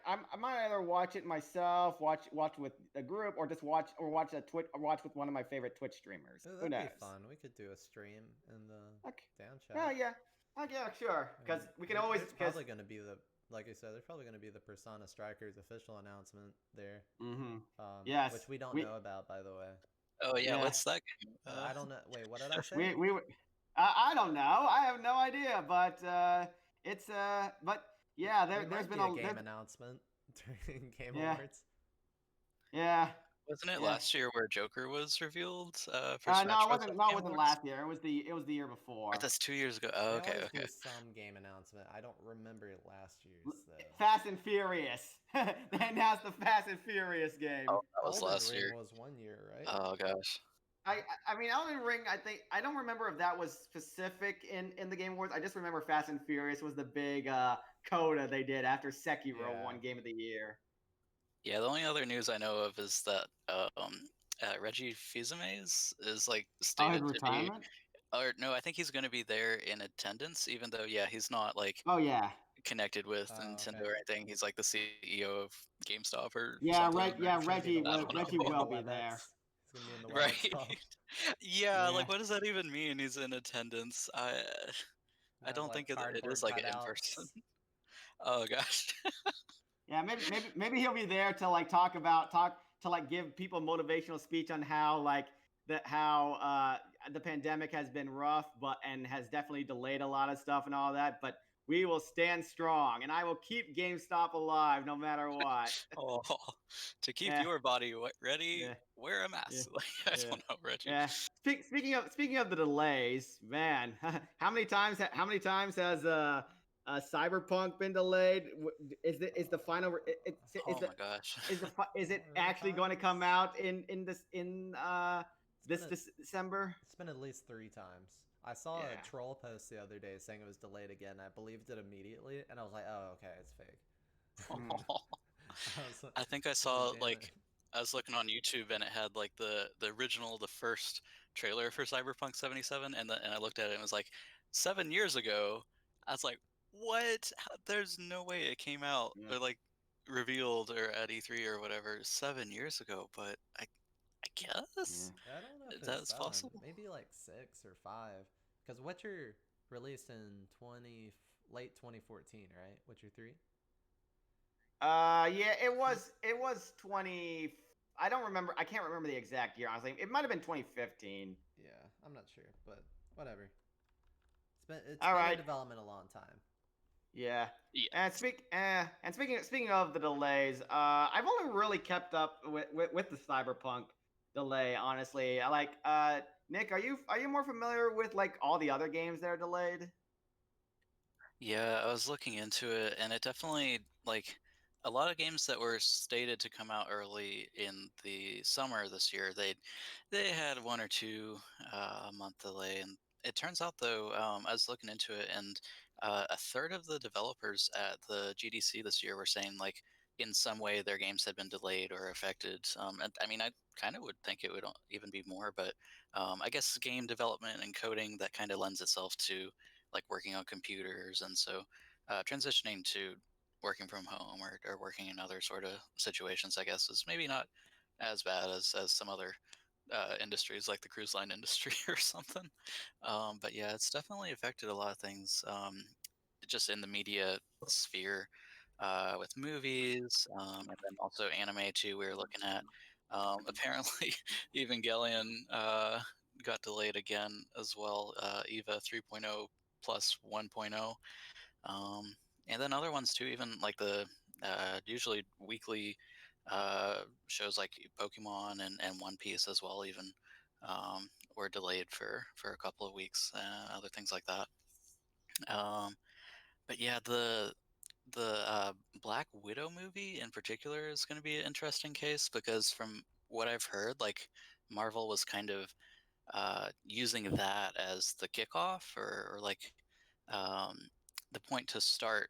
B: either watch it myself, watch with a group, or just watch with one of my favorite Twitch streamers.
A: Who knows? That'd be fun. We could do a stream in the down chat.
B: Oh yeah. Yeah, sure. Because we can always.
A: It's probably going to be like I said, there's probably going to be the Persona Strikers official announcement there.
B: Yes.
A: Which we don't know about, by the way.
C: Oh yeah, what's that game?
A: I don't know. Wait, what did I say?
B: I don't know. I have no idea, but it's but yeah, there's been a
C: game
A: announcement during Game Awards.
B: Yeah.
C: Wasn't it last year where Joker was revealed? For
B: no, it wasn't last year. It was the year before.
C: That's 2 years ago. Oh, okay.
A: Do some game announcement. I don't remember last year's though.
B: Fast and Furious. They announced the Fast and Furious game.
C: Oh, that was last year.
A: Was 1 year, right?
C: Oh gosh.
B: I mean, Elden Ring. I don't remember if that was specific in the Game Awards. I just remember Fast and Furious was the big coda they did after Sekiro won Game of the Year.
C: Yeah, the only other news I know of is that Reggie Fils-Aimé is like stated to be, or no, I think he's going to be there in attendance, even though he's not like connected with Nintendo or anything. He's like the CEO of GameStop or something.
B: Reggie will be there.
C: Right. Like what does that even mean? He's in attendance. I don't think it is like in person. Oh gosh.
B: Yeah, maybe he'll be there to like to like give people motivational speech on how the pandemic has been rough, and has definitely delayed a lot of stuff and all that. But we will stand strong, and I will keep GameStop alive no matter what.
C: To keep your body ready, wear a mask. I don't know, Reggie.
B: Yeah. Speaking of the delays, man, how many times has Cyberpunk been delayed? Is the final?
C: Oh my gosh!
B: Is it actually going to come out in this December?
A: It's been at least 3 times. I saw a troll post the other day saying it was delayed again. I believed it immediately, and I was like, "Oh, okay, it's fake."
C: I think I saw like I was looking on YouTube and it had like the original, the first trailer for Cyberpunk 77, and I looked at it and it was like 7 years ago. I was like, what? There's no way it came out
B: Yeah.
C: or like revealed or at E3 or whatever 7 years ago. But I
B: Yeah.
C: guess
A: I don't know if it's
C: that's
A: 7,
C: possible.
A: maybe like 6 or 5. Because Witcher released in late 2014, right? Witcher 3.
B: Yeah, it was 20. I don't remember. I can't remember the exact year. Honestly, it might have been 2015.
A: Yeah, I'm not sure, but whatever. It's
B: All
A: been in
B: right.
A: development a long time.
B: Yeah.
C: Yeah.
B: And speaking of the delays, I've only really kept up with the Cyberpunk delay. Honestly, I like. Nick, are you more familiar with like all the other games that are delayed?
C: Yeah, I was looking into it, and it definitely like a lot of games that were stated to come out early in the summer this year. They had one or two month delay, and it turns out though, I was looking into it, and a third of the developers at the GDC this year were saying like in some way their games had been delayed or affected. And I mean, I kind of would think it would even be more, but I guess game development and coding that kind of lends itself to like working on computers, and so transitioning to working from home or working in other sort of situations, I guess, is maybe not as bad as some other industries like the cruise line industry or something. But yeah, it's definitely affected a lot of things, just in the media sphere, with movies, and then also anime too. We were looking at apparently Evangelion got delayed again as well. Eva 3.0 plus 1.0, and then other ones too, even like the usually weekly shows like Pokemon and One Piece as well, even were delayed for a couple of weeks, other things like that. um, but yeah, the Black Widow movie in particular is going to be an interesting case, because from what I've heard, like Marvel was kind of using that as the kickoff, or like um, the point to start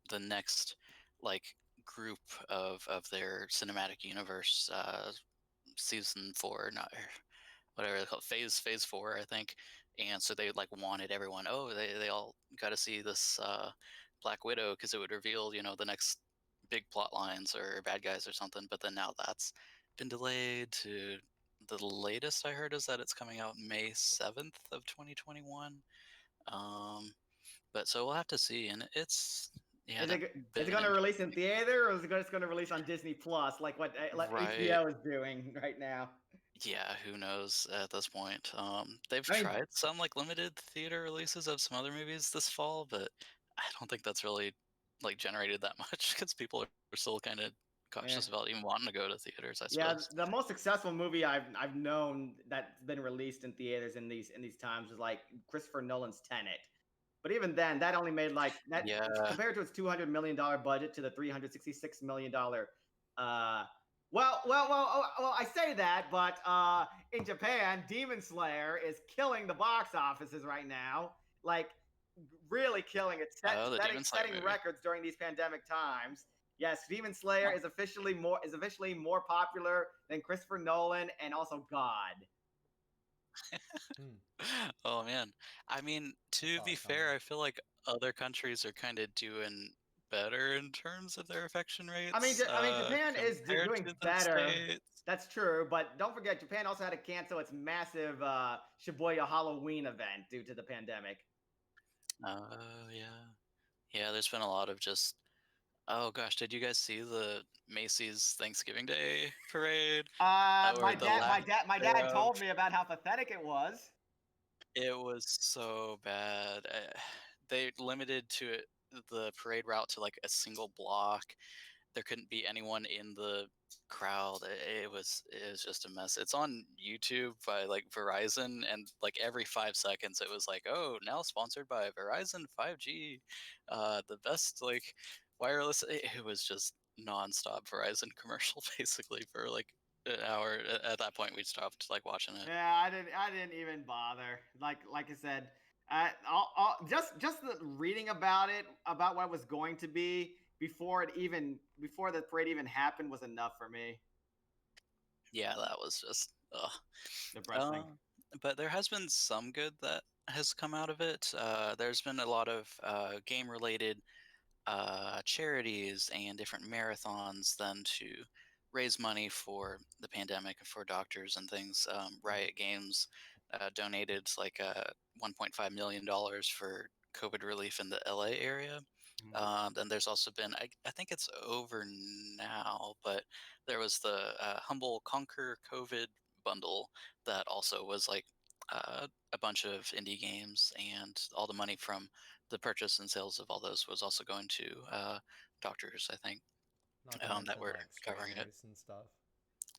C: the next like group of their cinematic universe, season 4, not whatever they call it, phase 4, I think. And so they like wanted everyone, oh, they all got to see this Black Widow because it would reveal, the next big plot lines or bad guys or something. But then now that's been delayed to, the latest I heard is that it's coming out May 7th of 2021. Um, but so we'll have to see. And it's, yeah,
B: Is
C: that
B: it
C: been
B: going to
C: interesting.
B: release in theater, or is it just going to release on Disney Plus, like
C: Right.
B: HBO is doing right now?
C: Yeah, who knows at this point. They've
B: I mean,
C: tried some like limited theater releases of some other movies this fall, but I don't think that's really like generated that much because people are still kind of
B: yeah.
C: cautious about even wanting to go to theaters, I
B: Yeah,
C: suppose.
B: the most successful movie I've known that's been released in theaters in these times is like Christopher Nolan's Tenet. But even then, that only made like that
C: Yeah.
B: compared to its $200 million budget to the $366 million. Uh, well. I say that, but in Japan, Demon Slayer is killing the box offices right now. Like really killing it,
C: Oh, the Demon Slayer
B: setting
C: movie.
B: records during these pandemic times. Yes, Demon Slayer is officially more popular than Christopher Nolan and also God.
A: Hmm,
C: Oh man. I mean,
A: I
C: to
A: saw
C: be
A: it
C: fair,
A: coming.
C: I feel like other countries are kind of doing better in terms of their affection
B: I mean,
C: rates
B: Japan is
C: compared
B: doing
C: to the
B: better.
C: States.
B: That's true, but don't forget, Japan also had to cancel its massive Shibuya Halloween event due to the pandemic.
C: Oh yeah. Yeah, there's been a lot of just, oh gosh, did you guys see the Macy's Thanksgiving Day parade? Or
B: My
C: the
B: dad,
C: lack
B: my dad
C: thereof?
B: told me about how pathetic it was.
C: It was so bad. They limited to the parade route to like a single block. There couldn't be anyone in the crowd. It was just a mess. It's on YouTube by like Verizon, and like every 5 seconds it was like, oh, now sponsored by Verizon 5G, the best like wireless. It was just nonstop Verizon commercial basically for like an hour. At that point, we stopped like watching it.
B: Yeah, I didn't even bother. Like I said, just the reading about it, about what it was going to be before the parade even happened was enough for me.
C: Yeah, that was just ugh.
B: Depressing.
C: Uh, but there has been some good that has come out of it. There's been a lot of game related charities and different marathons then to raise money for the pandemic and for doctors and things. Riot Games donated like $1.5 million dollars for COVID relief in the LA area.
B: Mhm.
C: Then there's also been, I think it's over now, but there was the Humble Conquer COVID bundle that also was like a bunch of indie games, and all the money from the purchase and sales of all those was also going to doctors, I think,
A: Not to
C: that
A: mention
C: were
A: like
C: covering it.
A: streamers and stuff.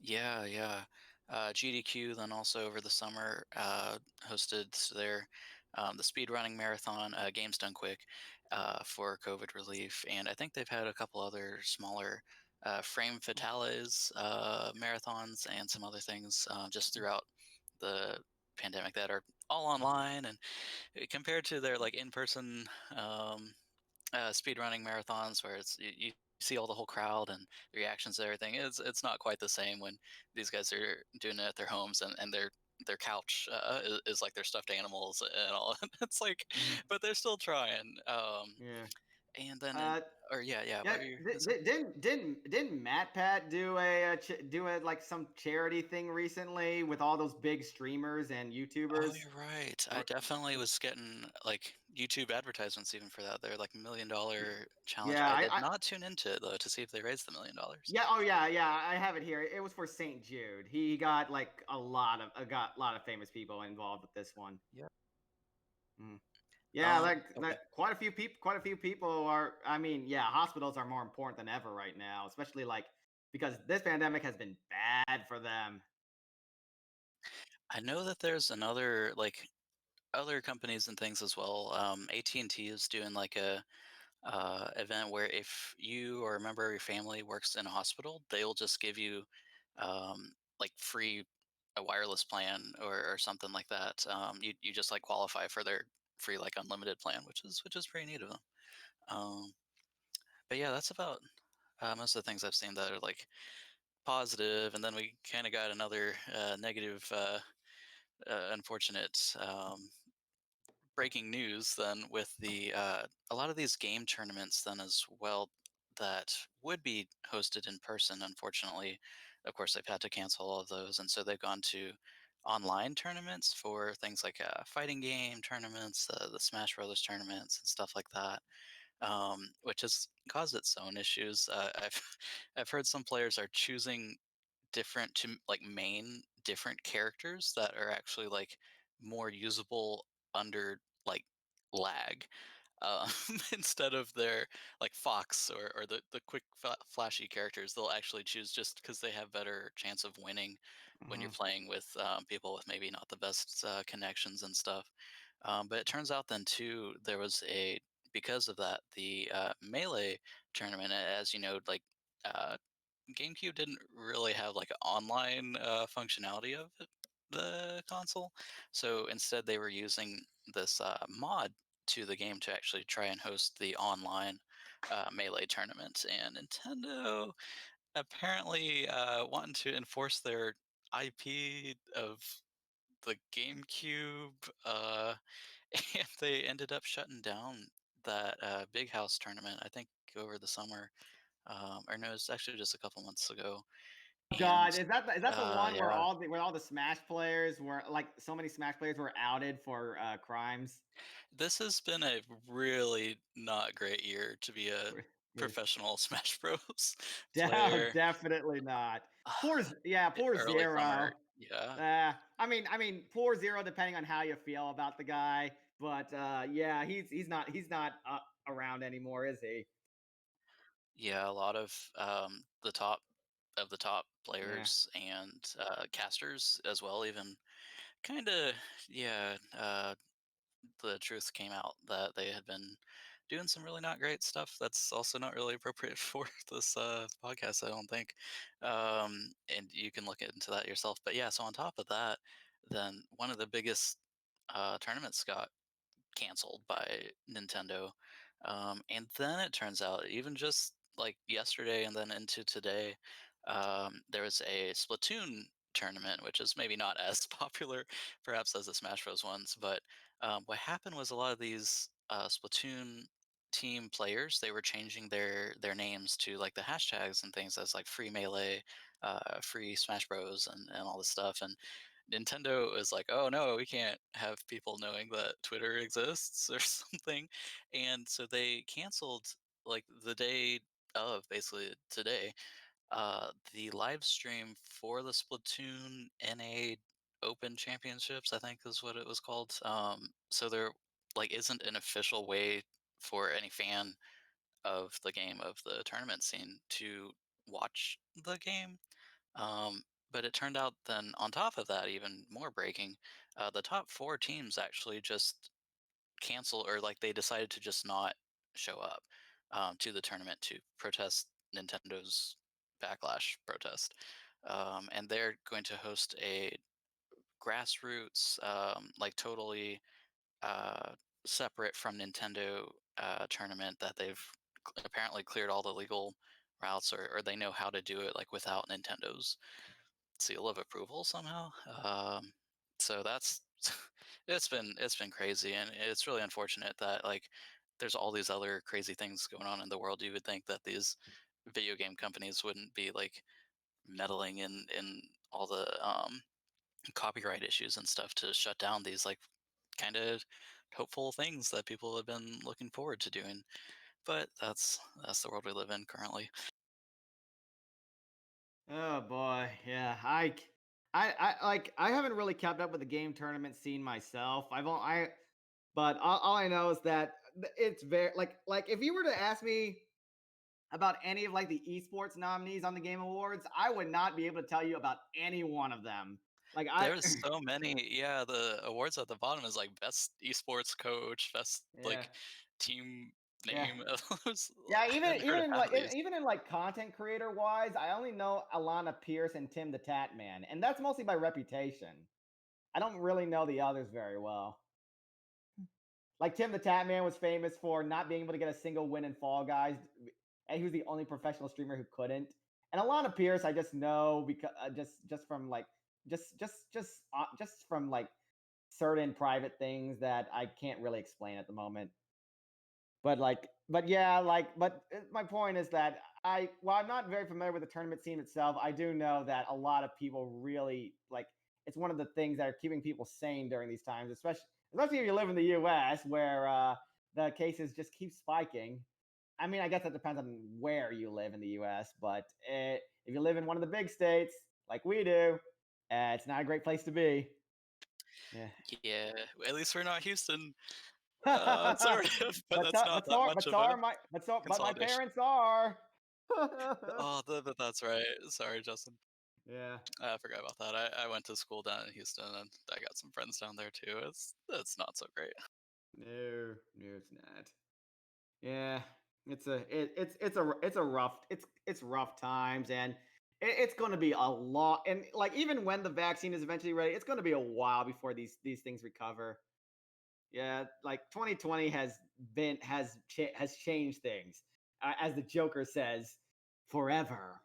C: Yeah, yeah. GDQ then also over the summer hosted their the speedrunning marathon, Games Done Quick, for COVID relief, and I think they've had a couple other smaller Frame Fatales marathons and some other things just throughout the pandemic that are all online. And compared to their like in-person speedrunning marathons where you see all the whole crowd and the reactions and everything, it's not quite the same when these guys are doing it at their homes, and their couch is like their stuffed animals and all. It's like,
B: Mhm.
C: but they're still trying.
B: Yeah.
C: And then
B: Uh,
C: or yeah, yeah,
B: yeah.
C: what were you gonna say?
B: Didn't Matt Pat do a like some charity thing recently with all those big streamers and
C: Oh,
B: YouTubers?
C: you're right. I
B: Or
C: definitely was getting like YouTube advertisements even for that. They're like $1 million challenge.
B: yeah,
C: I did not tune into it though to see if they raised the $1 million.
B: yeah, oh yeah, yeah. I have it here. It was for St. Jude. He got like a lot of famous people involved with this one.
C: Yeah.
B: Mm. Yeah, like
C: Okay.
B: quite a few people are. I mean, yeah, hospitals are more important than ever right now, especially like because this pandemic has been bad for them.
C: I know that there's another like other companies and things as well. AT&T is doing like a event where if you or a member of your family works in a hospital, they'll just give you like free a wireless plan or something like that. You just like qualify for their free like unlimited plan, which is pretty neat of them. Um, but yeah, that's about most of the things I've seen that are like positive, and then we kind of got another negative, unfortunate breaking news then with the a lot of these game tournaments then as well that would be hosted in person. Unfortunately, of course, they've had to cancel all of those, and so they've gone to online tournaments for things like fighting game tournaments, the Smash Brothers tournaments, and stuff like that, which has caused its own issues. I've I've heard some players are choosing different to like main different characters that are actually like more usable under like lag, um, instead of their like Fox or the quick flashy characters. They'll actually choose just because they have better chance of winning when you're
B: Mhm.
C: playing with people with maybe not the best connections and stuff. But it turns out then too there was a because of that the melee tournament, as you know, like uh, GameCube didn't really have like an online functionality of the console, so instead they were using this mod to the game to actually try and host the online melee tournament. And Nintendo apparently wanting to enforce their IP of the GameCube, and they ended up shutting down that Big House tournament. I think over the summer, or no, it's actually just a couple months ago. And
B: God, is that the one where
C: yeah,
B: all the Smash players were like so many Smash players were outed for crimes?
C: this has been a really not great year to be a professional Smash Bros. player.
B: Definitely not. Poor
C: Early
B: Zero.
C: summer, yeah,
B: I mean, poor Zero. Depending on how you feel about the guy, but yeah, he's not around anymore, is he?
C: yeah, a lot of the top of the top
B: Yeah.
C: players and casters as well. Even kind of, yeah. The truth came out that they had been doing some really not great stuff. That's also not really appropriate for this podcast, I don't think. And you can look into that yourself. But yeah, so on top of that, then one of the biggest tournaments got canceled by Nintendo. And then it turns out, even just like yesterday and then into today, there was a Splatoon tournament, which is maybe not as popular, perhaps, as the Smash Bros. Ones. But what happened was a lot of these Splatoon team players, they were changing their names to like the hashtags and things as like free melee, free Smash Bros. And all this stuff. And Nintendo is like, oh no, we can't have people knowing that Twitter exists or something. And so they canceled like the day of, basically today, the live stream for the Splatoon NA Open Championships, I think is what it was called. So there like isn't an official way for any fan of the game, of the tournament scene, to watch the game. Um, but it turned out then, on top of that, even more breaking, the top four teams actually just cancel, or like they decided to just not show up to the tournament to protest Nintendo's backlash protest. And they're going to host a grassroots, like totally uh, separate from Nintendo tournament that they've apparently cleared all the legal routes, or they know how to do it like without Nintendo's seal of approval somehow. So that's it's been crazy, and it's really unfortunate that like there's all these other crazy things going on in the world. You would think that these video game companies wouldn't be like meddling in all the copyright issues and stuff to shut down these like kind of hopeful things that people have been looking forward to doing. But that's the world we live in currently.
B: Oh boy, yeah. I haven't really kept up with the game tournament scene myself. But all I know is that it's very like if you were to ask me about any of like the esports nominees on the Game Awards, I would not be able to tell you about any one of them. Like I,
C: There's so many. Yeah, the awards at the bottom is like best esports coach, best
B: yeah,
C: like team
B: yeah.
C: name.
B: Yeah,
C: I hadn't heard of half of these.
B: even in like content creator wise, I only know Alana Pierce and Tim the Tat Man, and that's mostly by reputation. I don't really know the others very well. Like Tim the Tat Man was famous for not being able to get a single win in Fall Guys, and he was the only professional streamer who couldn't. And Alana Pierce, I just know because just from like just from like certain private things that I can't really explain at the moment. But yeah, but my point is that while I'm not very familiar with the tournament scene itself, I do know that a lot of people really like it's one of the things that are keeping people sane during these times, especially if you live in the U.S. where the cases just keep spiking. I mean, I guess that depends on where you live in the U.S., but if you live in one of the big states like we do, it's not a great place to be. Yeah.
C: Yeah, at least we're not Houston. Sort
B: but
C: of, but that's not that much of a
B: but my
C: consolidation.
B: parents are.
C: Oh, that's right. Sorry, Justin.
B: Yeah.
C: I forgot about that. I went to school down in Houston, and I got some friends down there too. It's not so great.
B: No, it's not. Yeah, it's a rough it's rough times, and it's going to be a lot. And like even when the vaccine is eventually ready, it's going to be a while before these things recover. Yeah, like 2020 has changed things. As the Joker says, forever.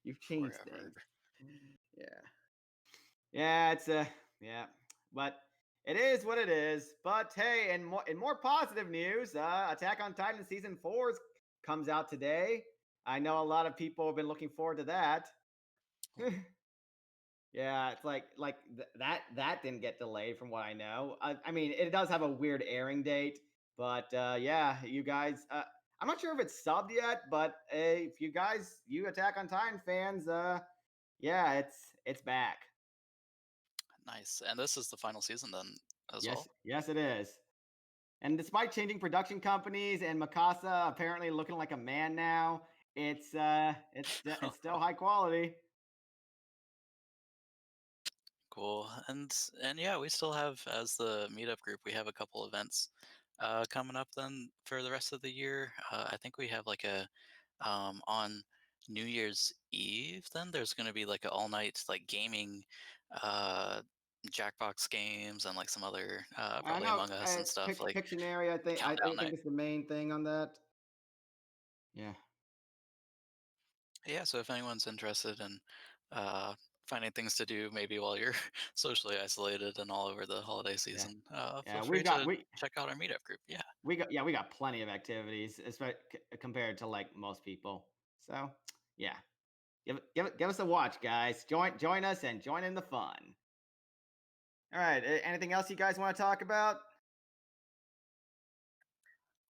B: You've changed
C: Forever.
B: things. Yeah. Yeah, it's yeah. But it is what it is. But hey, in more positive news, Attack on Titan season 4 comes out today. I know a lot of people have been looking forward to that. Yeah, it's that didn't get delayed from what I know. I mean, it does have a weird airing date, but yeah, you guys. I'm not sure if it's subbed yet, but if you Attack on Titan fans, yeah, it's back.
C: Nice. And this is the final season then as
B: Yes,
C: well.
B: yes, it is. And despite changing production companies and Mikasa apparently looking like a man now, it's still high quality.
C: Cool. And yeah, we still have, as the meetup group, we have a couple events coming up then for the rest of the year. I think we have like a on New Year's Eve. Then there's going to be like an all night like gaming, uh, Jackbox games and like some other
B: I
C: probably
B: know
C: Among Us and stuff, like
B: Pictionary. I
C: countdown
B: think
C: night.
B: is the main thing on that. Yeah.
C: Yeah, so if anyone's interested in uh, finding things to do, maybe while you're socially isolated and all over the holiday
B: Yeah,
C: season, feel
B: yeah,
C: free to check out our meetup group. Yeah.
B: we got plenty of activities, compared to like most people. So yeah, give us a watch, guys. Join us and join in the fun. All right, anything else you guys want to talk about?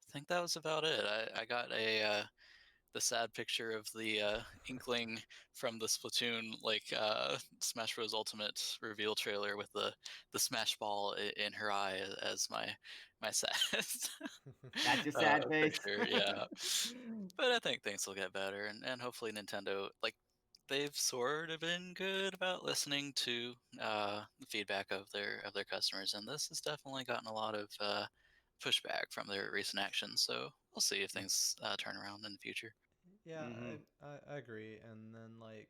C: I think that was about it. I got the sad picture of the Inkling from the Splatoon Smash Bros. Ultimate reveal trailer with the Smash Ball in her eye as my sad
B: That's your sad face.
C: picture. Yeah, but I think things will get better, and hopefully Nintendo they've sort of been good about listening to the feedback of their customers, and this has definitely gotten a lot of pushback from their recent actions. So we'll see if things turn around in the future.
A: Yeah,
B: Mm-hmm.
A: I agree. And then like,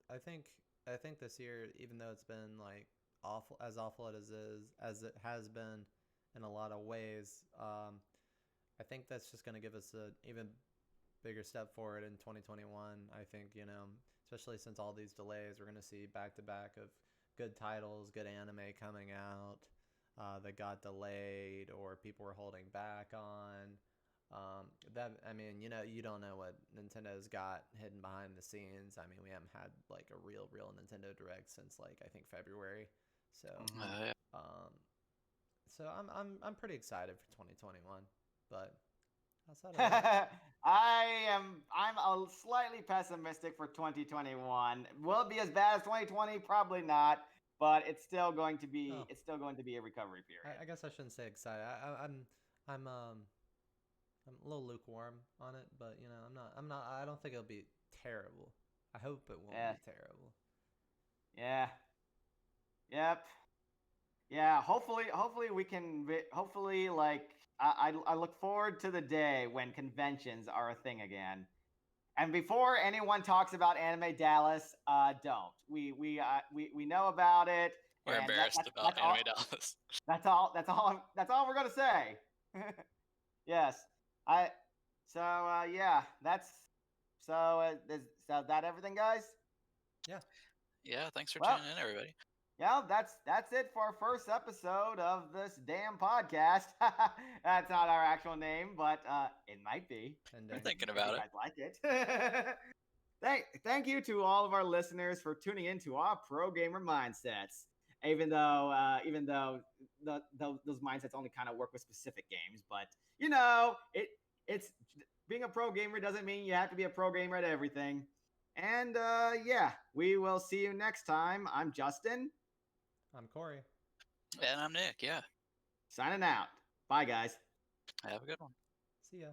A: I think I think this year, even though it's been like awful as it has been in a lot of ways, I think that's just going to give us an even bigger step forward in 2021. I think, especially since all these delays, we're going to see back to back of good titles, good anime coming out that got delayed or people were holding back on. That I mean, you don't know what Nintendo's got hidden behind the scenes. I mean, we haven't had like a real Nintendo Direct since like I think February. So,
B: Mm-hmm.
A: um, I'm pretty excited for 2021. But outside of that,
B: I'm a slightly pessimistic for 2021. Will it be as bad as 2020? Probably not, but
A: oh,
B: it's still going to be a recovery period.
A: I guess I shouldn't say excited. I'm I'm a little lukewarm on it, but I don't think it'll be terrible. I hope it won't
B: Yeah.
A: be terrible.
B: Yeah. Yep. Yeah, hopefully we can hopefully like I look forward to the day when conventions are a thing again. And before anyone talks about Anime Dallas, don't. We know about it,
C: We're
B: and
C: embarrassed about
B: that's all
C: Anime Dallas.
B: that's all we're gonna say. Yes, I. So yeah, that's so that everything, guys.
A: Yeah.
C: Yeah, thanks for
B: Well,
C: tuning in, everybody.
B: yeah, that's it for our first episode of this damn podcast. That's not our actual name, but it might be
C: We're
A: Ending.
C: thinking
B: if you
C: about it.
B: guys like it. Thank you to all of our listeners for tuning into our pro gamer mindsets. Even though those mindsets only kind of work with specific games, but it's being a pro gamer doesn't mean you have to be a pro gamer at everything. And yeah, we will see you next time. I'm Justin.
A: I'm Kory.
C: And I'm Nick. Yeah.
B: Signing out. Bye, guys.
C: Have a good one.
A: See ya.